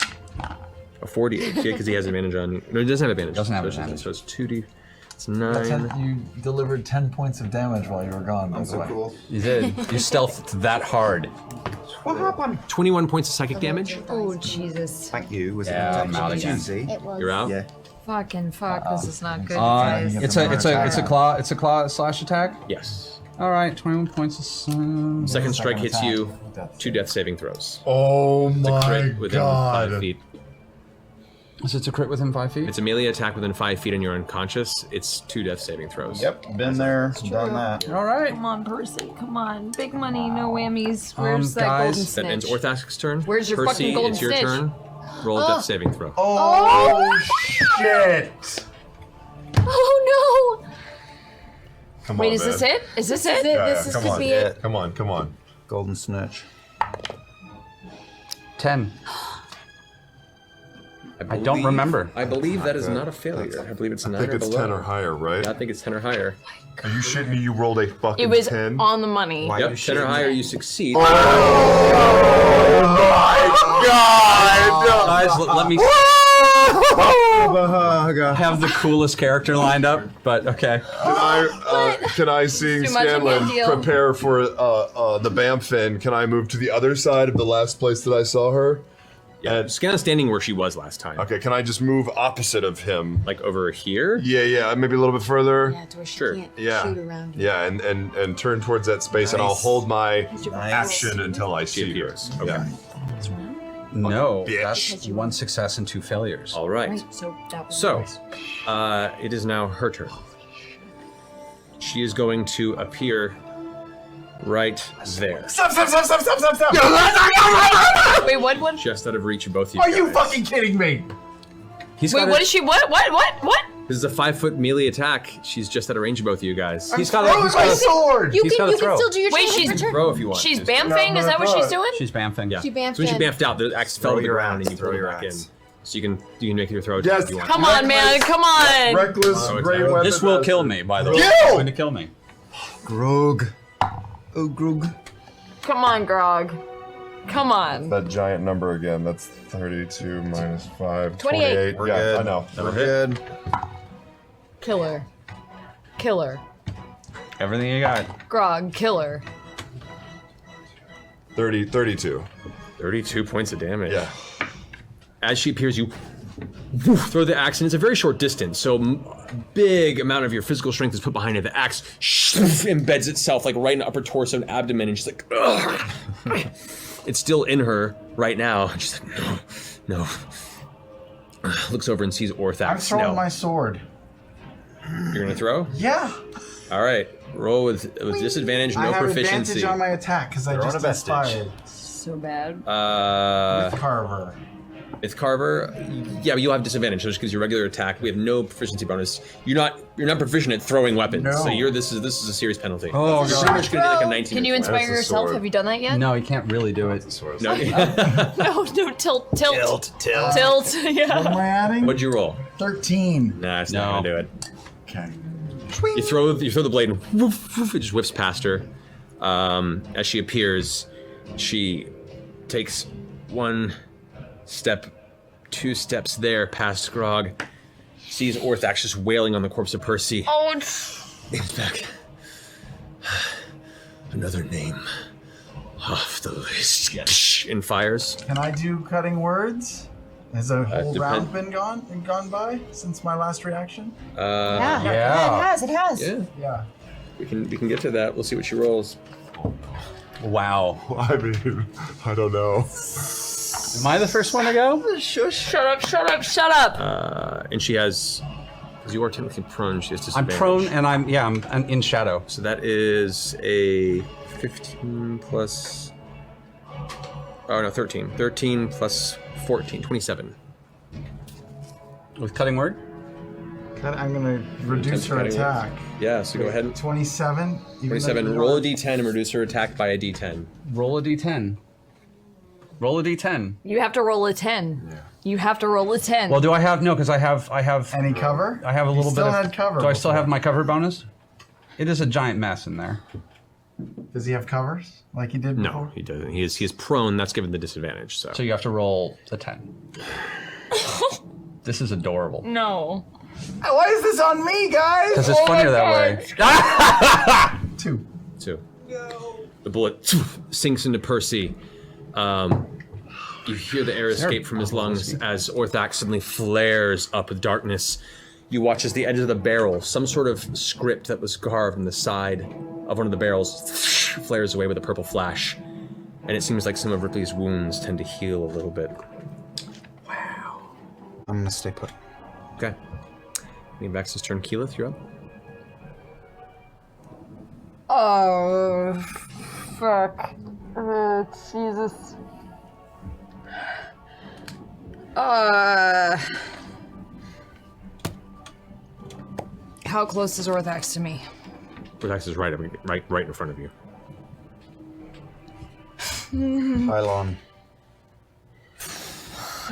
F: A 4d8, yeah, because he has advantage on you. No, he doesn't have advantage.
A: Doesn't have advantage.
F: So it's 2d. It's 9.
L: You delivered 10 points of damage while you were gone. That's so cool.
A: You did. You stealthed that hard.
H: What happened?
F: 21 points of psychic damage.
E: Oh, Jesus.
H: Thank you. Was
A: Yeah,
H: it
A: I'm out again.
H: easy?
K: It was.
F: You're out?
H: Yeah.
E: Fucking fuck, this is not good, guys.
A: It's a claw slash attack.
F: Yes.
A: All right, 21 points.
F: Second strike hits you. 2 death saving throws.
C: Oh
F: It's a
C: my
F: crit within 5 feet.
A: So it's a crit within 5 feet?
F: It's a melee attack within 5 feet and you're unconscious. It's 2 death saving throws.
G: Yep, been there, done that.
A: All right.
E: Come on, Percy, come on. Big money, no whammies. Where's that golden
A: guys,
E: snitch?
F: That ends Orthax's turn.
E: Where's your
F: Percy,
E: fucking golden
F: it's your
E: snitch?
F: turn. Roll a death saving throw.
G: Oh, shit!
E: Oh no!
C: Come
E: Wait,
C: on,
E: is this
C: man.
E: it? Is this it?
C: Yeah, come
K: could
C: on.
K: be it.
C: Come on, come on.
G: Golden snitch.
A: 10. I don't remember.
F: I believe that is not a failure. I believe it's 9
C: I think
F: or
C: it's
F: below.
C: 10 or higher, right?
F: Yeah, I think it's 10 or higher.
C: Are you shitting me? You rolled a fucking
I: It was
C: 10?
I: on the money.
F: Yep, 10 or higher, you succeed.
C: Oh my god!
A: Guys, let me have the coolest character lined up, but okay.
C: Can I seeing
E: Too much of a
C: Scanlan
E: deal.
C: prepare for the Bamfin? Can I move to the other side of the last place that I saw her?
F: Yeah, Scanlan's standing where she was last time.
C: Okay, can I just move opposite of him?
F: Like over here?
C: Yeah, maybe a little bit further.
B: Yeah, to where she
F: Sure.
B: can't
C: Yeah,
B: shoot around you.
C: yeah, and turn towards that space, and I'll
G: Nice.
C: hold my
G: Nice.
C: action until I
F: She
C: see her.
F: appears. Okay.
C: Yeah.
A: No,
C: Bitch.
A: that's 1 success and 2 failures.
F: All right.
E: So that was
F: So, it is now her turn. She is going to appear right there.
G: Stop!
I: Wait, what?
F: Just out of reach of both of you
G: Are you
F: guys.
G: fucking kidding me?
A: He's
I: Wait,
A: got
I: what is she? What?
F: This is a 5-foot melee attack. She's just out of range of both of you guys.
A: He's got
G: Throwing my sword!
B: You
A: He's
B: can
A: gotta throw.
B: still do your
I: Wait,
B: challenge
I: she's-
B: return.
F: Throw if you want.
I: She's
F: to.
I: bamfing? Is that what she's doing?
A: She's bamfing.
F: Yeah.
B: She bamfed
F: So when she
B: in.
F: bamfed out, the axe fell to the
H: your
F: ground
H: axe,
F: and you
H: throw
F: pulled it
H: your
F: back in.
H: axe.
F: So you can make your throw attack
C: Yes.
F: if you want.
I: Come on, man. Come on.
C: Reckless
F: Oh, it's
C: great
F: not.
C: weapon.
A: This will kill me, by the way.
C: Kill!
A: It's going to kill me.
H: Grog. Oh, Grog.
I: Come on, Grog. Come on.
C: That giant number again. That's 32 minus 5.
I: 28.
C: 28.
H: We're
C: Yeah,
H: good.
C: I know.
H: We're good.
I: Killer. Killer.
A: Everything you got.
I: Grog. Killer.
C: 32.
F: 32 points of damage.
C: Yeah.
F: As she appears, you throw the axe, and it's a very short distance, so big amount of your physical strength is put behind it. The axe embeds itself like right in the upper torso and abdomen, and she's like, ugh. It's still in her right now. She's like, no. Looks over and sees Orthax.
G: I'm throwing
F: No.
G: my sword.
F: You're gonna throw?
G: Yeah.
F: All right. Roll with disadvantage, no
G: I have
F: proficiency.
G: advantage on my attack because I
H: You're on
G: just
H: a vestige.
G: inspired.
E: so bad.
G: Carver.
F: With Carver, yeah, but you'll have disadvantage. So just because your regular attack, we have no proficiency bonus. You're not proficient at throwing weapons.
G: No.
F: So this is a serious penalty.
A: Oh,
F: You're
A: God.
F: pretty much gonna be like a 19.
I: Can you
F: or 20.
I: inspire
C: That's a
I: yourself?
C: sword.
I: Have you done that yet?
A: No, he can't really do it.
F: No.
I: No, tilt.
H: Tilt.
I: Tilt,
G: What
I: yeah.
G: am I adding?
F: What'd you roll?
G: 13.
F: Nah, it's
A: No.
F: not gonna do it.
G: Okay.
F: You throw the blade and woof, woof, it just whips past her. As she appears, she takes 1 step, 2 steps there past Grog, sees Orthax just wailing on the corpse of Percy.
I: Oh,
F: It's back. Another name off the list. And fires.
G: Can I do cutting words? Has a whole
F: depend-
G: round been gone by since my last reaction?
A: Yeah.
B: It has.
F: Yeah.
G: Yeah.
F: We can get to that. We'll see what she rolls.
A: Wow.
C: I mean, I don't know.
A: Am I the first one to go?
I: shut up.
F: And she has, because you are technically prone, she has
A: I'm
F: disadvantage.
A: prone and I'm in shadow.
F: So that is a 15 plus. Oh no, 13. 13 plus 14, 27.
A: With cutting word?
G: I'm gonna reduce her
F: Cutting
G: attack.
F: Yeah, so go ahead.
G: 27. even though
F: 27.
G: you
F: Roll a
G: don't-
F: d10 and reduce her attack by a d10.
A: Roll a d10. Roll a d10.
I: You have to roll a 10. Yeah. You have to roll a 10.
A: Well, do I have no? Because I have
G: any cover.
A: I have a little
G: still
A: bit of
G: had cover
A: Do I still
G: before.
A: have my cover bonus? It is a giant mess in there.
G: Does he have covers like he did before?
F: No, he doesn't. He is prone. That's given the disadvantage. So
A: you have to roll a 10. This is adorable.
I: No.
G: Why is this on me, guys?
A: Because it's funnier that way.
G: 2.
F: 2. No. The bullet sinks into Percy. You hear the air escape from his lungs as Orthax suddenly flares up with darkness. You watch as the edge of the barrel, some sort of script that was carved in the side of one of the barrels, flares away with a purple flash. And it seems like some of Ripley's wounds tend to heal a little bit.
H: Wow. I'm gonna stay put.
F: Okay. Vex's turn. Keyleth, you're up.
E: Oh, fuck. Jesus.
I: How close is Orthax to me?
F: Orthax is right in front of you.
H: Pylon.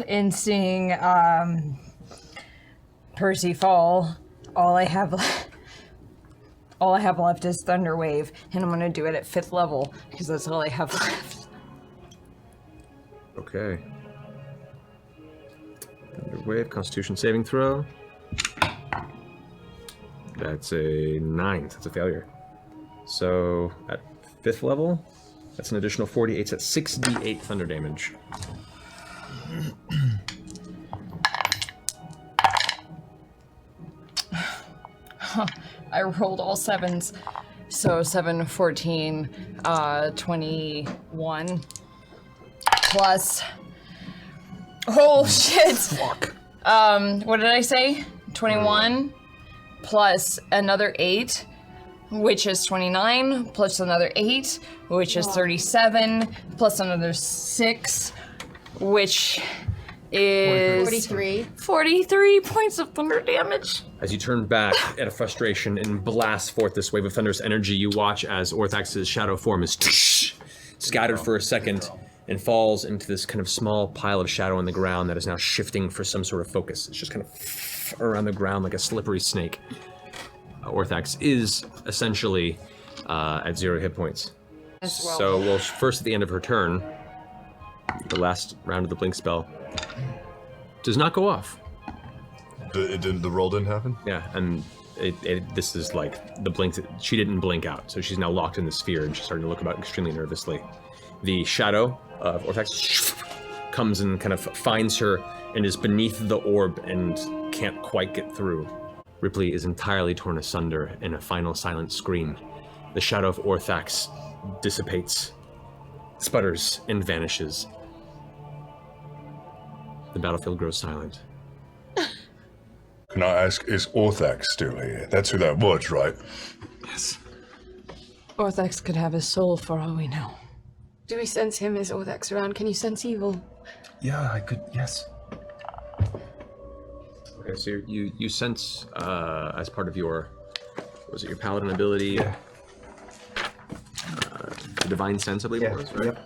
I: In seeing Percy fall, all I have left is Thunder Wave, and I'm gonna do it at 5th level because that's all I have left.
F: Okay. Thunder Wave, Constitution saving throw. That's a 9. That's a failure. So at 5th level, that's an additional 48. That's 6d8 thunder damage.
I: I rolled all 7s. So 7, 14, 21. Plus... Oh, shit!
F: Fuck.
I: What did I say? 21 plus another 8, which is 29, plus another 8, which is 37, plus another 6, which is 43 points of thunder damage.
F: As you turn back out of frustration and blast forth this wave of thunderous energy, you watch as Orthax's shadow form is scattered for a second and falls into this kind of small pile of shadow on the ground that is now shifting for some sort of focus. It's just kind of around the ground like a slippery snake. Orthax is essentially at 0 hit points.
I: As well.
F: So we'll first at the end of her turn, the last round of the blink spell does not go off.
D: The roll didn't happen?
F: Yeah, and this is like the blink. She didn't blink out, so she's now locked in the sphere and she's starting to look about extremely nervously. The shadow of Orthax comes and kind of finds her and is beneath the orb and can't quite get through. Ripley is entirely torn asunder in a final silent scream. The shadow of Orthax dissipates, sputters, and vanishes. The battlefield grows silent.
C: Can I ask, is Orthax still here? That's who that was, right?
H: Yes.
E: Orthax could have his soul for all we know.
B: Do we sense him as Orthax around? Can you sense evil?
H: Yeah, I could, yes.
F: Okay, so you sense as part of your, was it your paladin ability?
H: Yeah.
F: The divine sense, I believe it was, right?
H: Yep.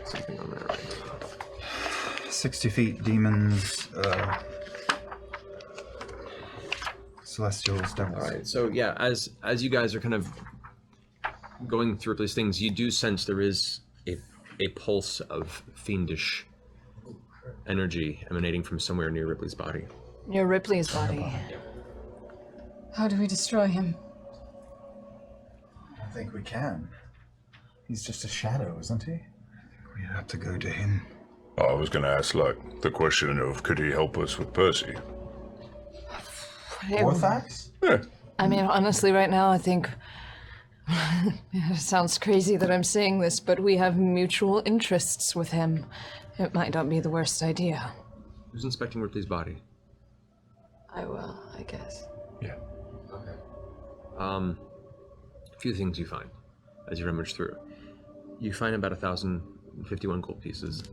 F: Something on there, right?
H: 60 feet, demons, celestials, devils.
F: All right, so yeah, as you guys are kind of going through these things, you do sense there is a pulse of fiendish energy emanating from somewhere near Ripley's body.
E: Near Ripley's body.
B: How do we destroy him?
G: I think we can. He's just a shadow, isn't he?
H: We have to go to him.
C: I was going to ask, like, the question of could he help us with Percy?
G: Orthax?
C: Yeah.
E: I mean, honestly, right now, I think... It sounds crazy that I'm saying this, but we have mutual interests with him. It might not be the worst idea.
F: Who's inspecting Ripley's body?
B: I will, I guess.
C: Yeah.
F: Okay. A few things you find as you rummage through. You find about 1,051 gold pieces.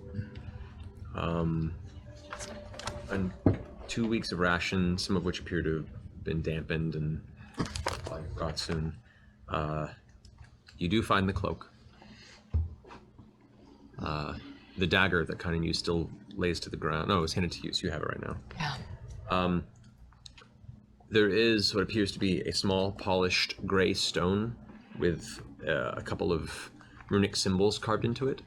F: And 2 weeks of rations, some of which appear to have been dampened and rot soon. You do find the cloak. the dagger that kind of you still lays to the ground. No, it was handed to you, so you have it right now.
E: Yeah.
F: There is what appears to be a small polished gray stone with a couple of runic symbols carved into it.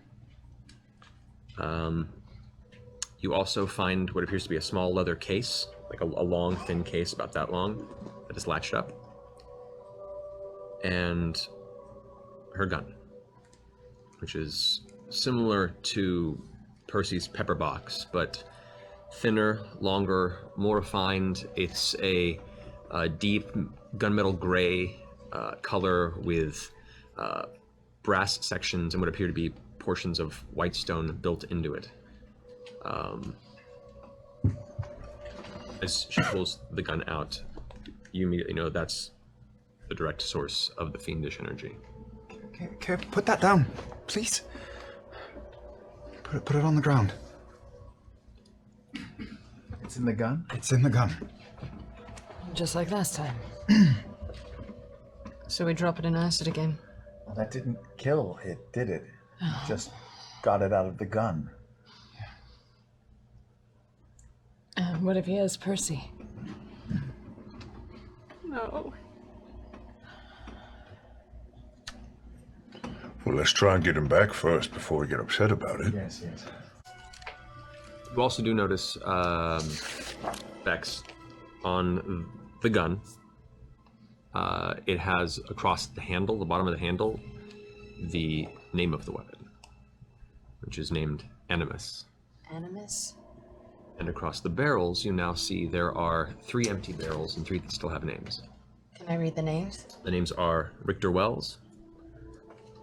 F: You also find what appears to be a small leather case, like a long, thin case about that long, that is latched up. And her gun, which is similar to Percy's Pepperbox, but thinner, longer, more refined. It's a deep gunmetal gray color with brass sections and what appear to be portions of white stone built into it. As she pulls the gun out, you immediately know that's the direct source of the fiendish energy.
H: Okay, put that down, please. Put it on the ground.
G: It's in the gun?
H: It's in the gun.
B: Just like last time. So we drop it in acid again.
G: Well, that didn't kill it, did it? Just got it out of the gun.
E: What if he has Percy?
I: No.
C: Well, let's try and get him back first before we get upset about it.
G: Yes, yes.
F: You also do notice, Bex, on the gun, it has across the handle, the bottom of the handle, the name of the weapon, which is named Animus.
B: Animus?
F: And across the barrels, you now see there are 3 empty barrels and 3 that still have names.
B: Can I read the names?
F: The names are Richter Wells,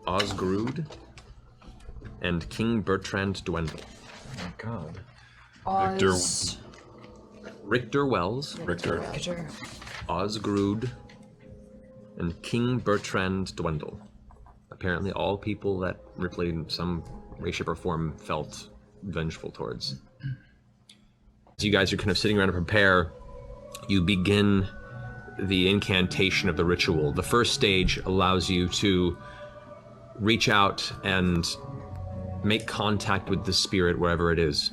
F: Osgrood, and King Bertrand Dwendal.
L: Oh my god.
F: Richter Wells,
E: Richter.
F: Osgrood, and King Bertrand Dwendal. Apparently all people that Ripley in some way, shape, or form felt vengeful towards. As you guys are kind of sitting around to prepare, you begin the incantation of the ritual. The first stage allows you to reach out and make contact with the spirit wherever it is.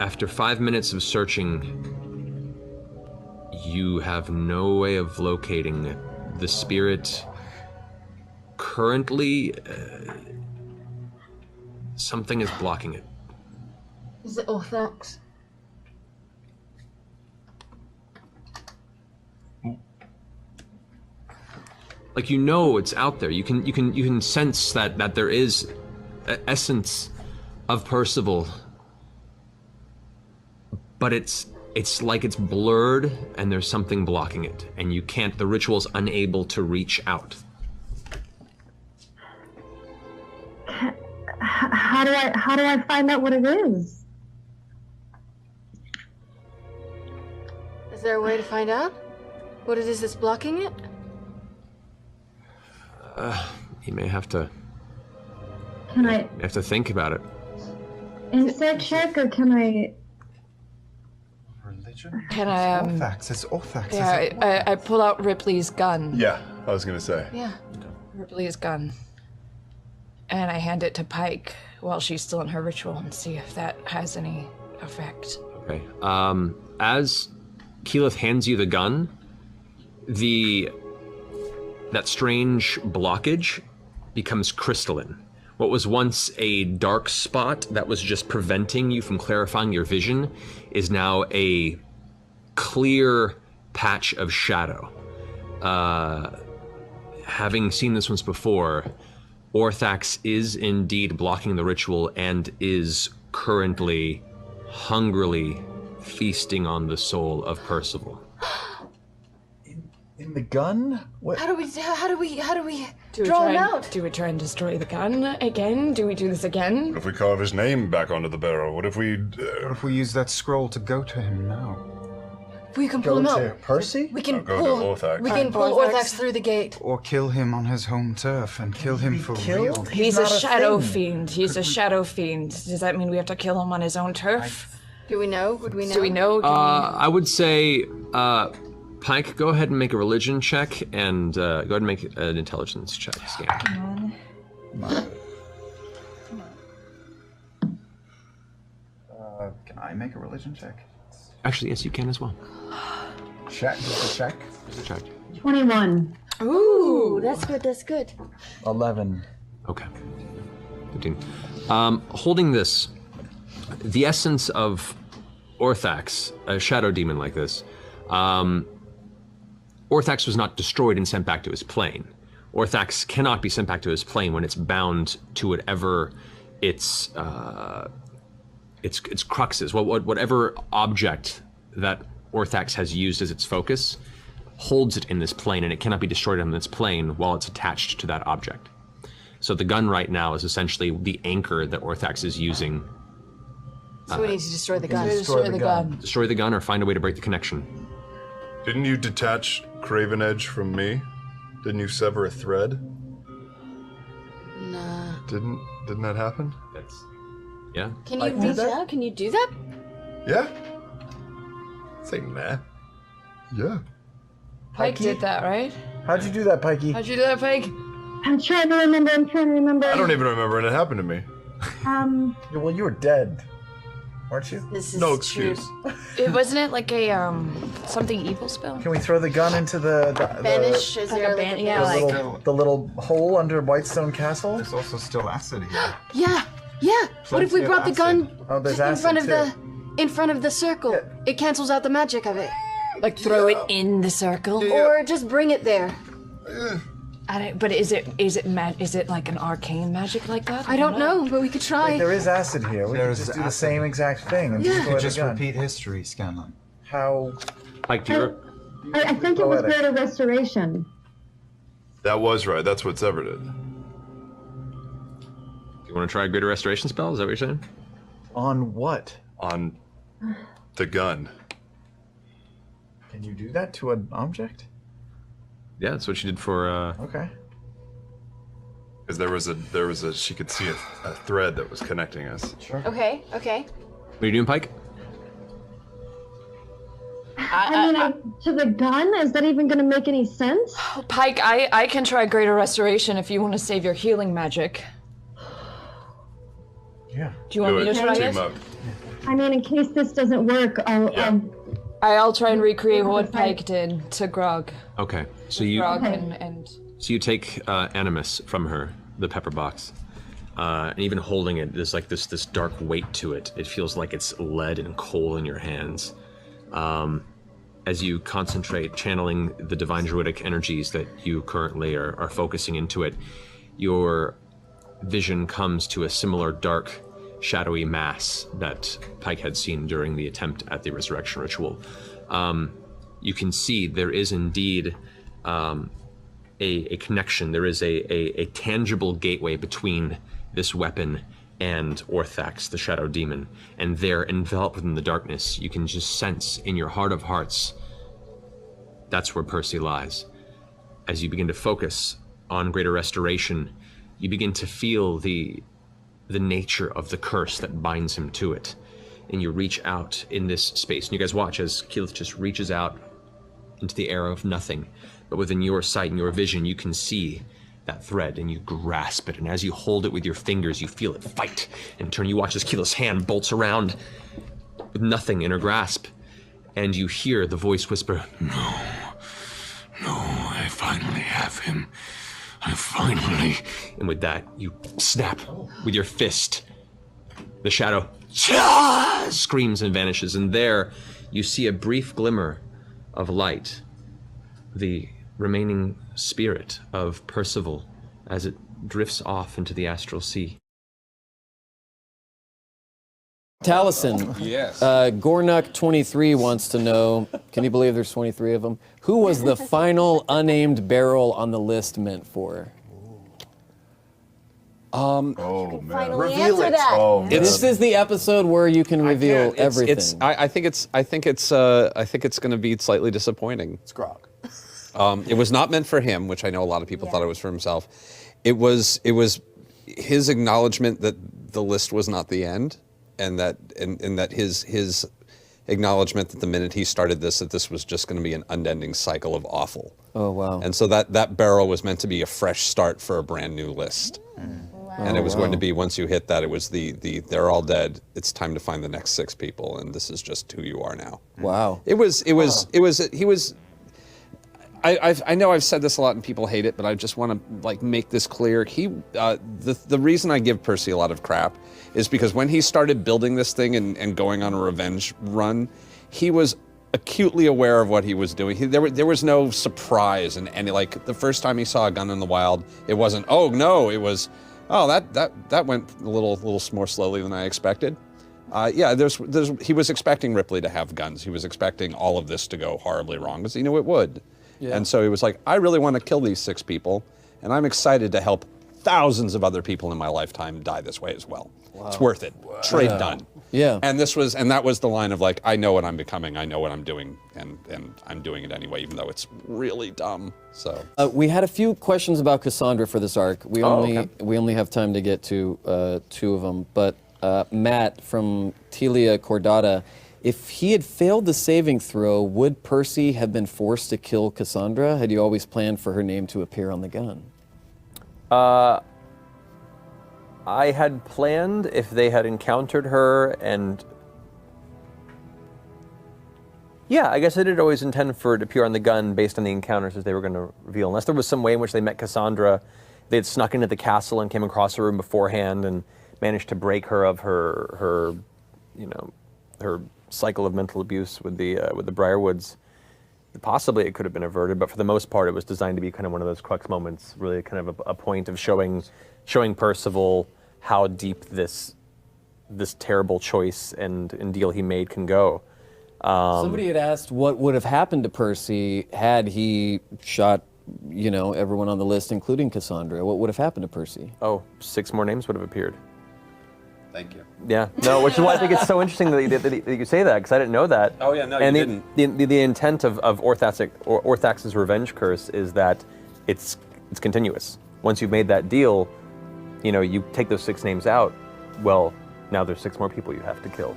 F: After 5 minutes of searching, you have no way of locating the spirit. Currently, something is blocking it.
B: Is it Orthax?
F: Like, you know it's out there. You can sense that there is an essence of Percival, but it's like it's blurred and there's something blocking it, and you can't. The ritual's unable to reach out.
K: How do I find out what it is?
B: Is there a way to find out what it is that's blocking it?
F: You may have to.
K: Can I
F: You have to think about it.
K: insight check, or can I?
H: Religion?
E: Can I,
H: Orthax. It's Orthax.
E: Yeah, I pull out Ripley's gun.
D: Yeah, I was gonna say.
E: Yeah. Ripley's gun. And I hand it to Pike while she's still in her ritual and see if that has any effect.
F: Okay. As Keyleth hands you the gun, that strange blockage becomes crystalline. What was once a dark spot that was just preventing you from clarifying your vision is now a clear patch of shadow. Having seen this once before, Orthax is indeed blocking the ritual and is currently hungrily feasting on the soul of Percival.
G: In the gun? What?
B: How do we
E: Do we
B: draw
E: try
B: him
E: and-
B: out?
E: Do we try and destroy the gun again? Do we do this again?
C: What if we carve his name back onto the barrel? What if we...
H: What if we use that scroll to go to him now?
B: We can pull him
G: Go
B: out.
G: to Percy?
B: We can
C: Go to
B: pull.
C: Orthax.
B: We can pull Orthax through the gate.
H: Or kill him on his home turf and kill him for
G: killed?
H: real?
E: He's a
G: not a
E: shadow
G: thing.
E: fiend. He's a shadow fiend. Does that mean we have to kill him on his own turf?
B: Do we know? Would we know?
E: Do we know? Can
F: I would say, Pike, go ahead and make a religion check, and go ahead and make an intelligence check. Scan.
G: I make a religion check?
F: Actually, yes, you can as well.
G: Check. Just a check.
F: Just a check.
K: 21.
B: Ooh, that's good, that's good.
G: 11.
F: Okay. 15. Holding this, the essence of Orthax, a shadow demon like this, Orthax was not destroyed and sent back to his plane. Orthax cannot be sent back to his plane when it's bound to whatever its crux is. Whatever object that Orthax has used as its focus holds it in this plane, and it cannot be destroyed on this plane while it's attached to that object. So the gun right now is essentially the anchor that Orthax is using.
B: So we need to destroy the gun.
E: Destroy the gun.
F: Destroy the gun or find a way to break the connection.
D: Didn't you detach Craven Edge from me? Didn't you sever a thread?
B: Nah.
D: Didn't that happen?
F: Yeah.
B: Can you reach out? Can you do that?
D: Yeah. Say nah. Yeah.
E: Pike did that, right?
G: How'd you do that, Pikey?
E: How'd you do that, Pike?
K: I'm trying to remember.
D: I don't even remember when it happened to me.
G: Well, you were dead, weren't you?
B: This is
D: No excuse.
E: Wasn't it like a something evil spell?
G: Can we throw the gun into the
B: Banish? Is
E: Like
B: there
E: a
B: like
E: ban-
B: a
E: yeah,
B: banish?
E: like-
G: the little hole under Whitestone Castle?
H: There's also still acid here.
B: Yeah. What if we
H: Plenty of
B: brought the gun
G: Oh, there's
B: in
G: acid
B: front of
G: too.
B: in front of the circle?
G: Yeah.
B: It cancels out the magic of it.
E: Like throw it in the circle?
B: Or just bring it there.
E: But is it like an arcane magic like that?
B: I don't know, but we could try.
G: There is acid here. We could
H: There's
G: just do the
H: acid.
G: same exact thing and
B: Yeah.
G: destroy the
H: Just
G: gun.
H: repeat history, Scanlan.
G: How?
F: Pike, do you...
K: I think it was
G: Poetic.
K: Greater Restoration.
D: That was right. That's what severed it.
F: Do you want to try a greater restoration spell? Is that what you're saying?
G: On what?
D: On the gun.
G: Can you do that to an object?
F: Yeah, that's what you did for.
G: Okay.
D: Because there was a she could see a thread that was connecting us.
G: Sure.
B: Okay.
F: What are you doing, Pike?
K: To the gun? Is that even going to make any sense?
E: Pike, I can try greater restoration if you want to save your healing magic.
G: Yeah.
E: Do you want me to try
D: Team
E: it?
D: up.
K: I mean, in case this doesn't work,
E: I'll try and recreate what Pike did to Grog.
F: Okay, so you
E: Grog and
F: so you take Animus from her, the Pepperbox, and even holding it, there's like this dark weight to it. It feels like it's lead and coal in your hands. As you concentrate, channeling the divine druidic energies that you currently are focusing into it, your vision comes to a similar dark, shadowy mass that Pike had seen during the attempt at the resurrection ritual. You can see there is indeed a connection. There is a tangible gateway between this weapon and Orthax, the shadow demon. And there, enveloped within the darkness, you can just sense in your heart of hearts, that's where Percy lies. As you begin to focus on greater restoration, you begin to feel the nature of the curse that binds him to it. And you reach out in this space. And you guys watch as Keyleth just reaches out into the air of nothing. But within your sight and your vision, you can see that thread and you grasp it. And as you hold it with your fingers, you feel it fight and turn. You watch as Keyleth's hand bolts around with nothing in her grasp. And you hear the voice whisper,
J: No, I finally have him. I finally...
F: And with that, you snap with your fist. The shadow screams and vanishes. And there, you see a brief glimmer of light. The remaining spirit of Percival as it drifts off into the astral sea.
M: Taliesin.
J: Yes.
M: Gornuk23 wants to know, can you believe there's 23 of them? Who was the final unnamed barrel on the list meant for?
D: Oh man.
K: Reveal it.
D: Oh, man.
M: This is the episode where you can reveal everything.
N: I think it's going to be slightly disappointing.
G: It's Grog.
N: It was not meant for him, which I know a lot of people thought it was for himself. It was his acknowledgement that the list was not the end, and that his acknowledgement that the minute he started this, that this was just going to be an unending cycle of awful.
M: Oh wow!
N: And so that barrel was meant to be a fresh start for a brand new list. And it was going to be, once you hit that, it was they're all dead. It's time to find the next 6 people, and this is just who you are now.
M: Wow.
N: He was. I know I've said this a lot and people hate it, but I just want to like make this clear. The reason I give Percy a lot of crap is because when he started building this thing and going on a revenge run, he was acutely aware of what he was doing. There was no surprise, and like the first time he saw a gun in the wild, it wasn't, oh no, it was, oh that went a little more slowly than I expected. Yeah, he was expecting Ripley to have guns. He was expecting all of this to go horribly wrong, because he knew it would. Yeah. And so he was like, I really want to kill these 6 people, and I'm excited to help thousands of other people in my lifetime die this way as well. Wow. It's worth it. Wow. Trade done.
M: Yeah.
N: And that was the line of like, I know what I'm becoming, I know what I'm doing, and I'm doing it anyway, even though it's really dumb. So
M: we had a few questions about Cassandra for this arc. We only have time to get to 2 of them. But Matt from Telia Cordata, if he had failed the saving throw, would Percy have been forced to kill Cassandra? Had you always planned for her name to appear on the gun?
F: I had planned if they had encountered her, and yeah, I guess I did always intend for it to appear on the gun based on the encounters that they were going to reveal. Unless there was some way in which they met Cassandra, they had snuck into the castle and came across her room beforehand and managed to break her of her cycle of mental abuse with the Briarwoods. Possibly it could have been averted, but for the most part, it was designed to be kind of one of those crux moments, really kind of a point of showing Percival how deep this terrible choice and deal he made can go.
M: Somebody had asked what would have happened to Percy had he shot, everyone on the list, including Cassandra. What would have happened to Percy?
F: Oh, 6 more names would have appeared.
N: Thank you.
F: Yeah, no, which is why I think it's so interesting that you say that, because I didn't know that.
N: Oh yeah, no,
F: and
N: you didn't.
F: The intent of Orthax's revenge curse is that it's continuous. Once you've made that deal, you take those 6 names out, well, now there's 6 more people you have to kill.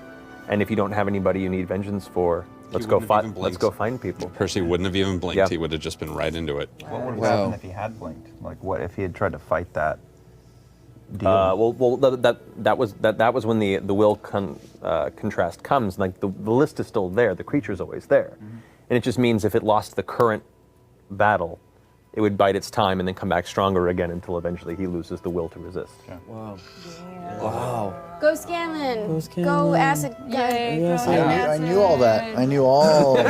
F: And if you don't have anybody you need vengeance for, let's go find people.
N: Percy wouldn't have even blinked. Yeah. He would have just been right into it.
O: What would have happened if he had blinked? Like, what if he had tried to fight that deal?
F: That was when the will contrast comes. Like the list is still there. The creature's always there, and it just means if it lost the current battle, it would bide its time and then come back stronger again until eventually he loses the will to resist.
O: Okay.
M: Wow.
K: Yeah.
M: Wow.
K: Go Scanlan.
M: Go Scanlan.
K: Go Acid.
M: Yay,
G: I knew all that. I knew all that.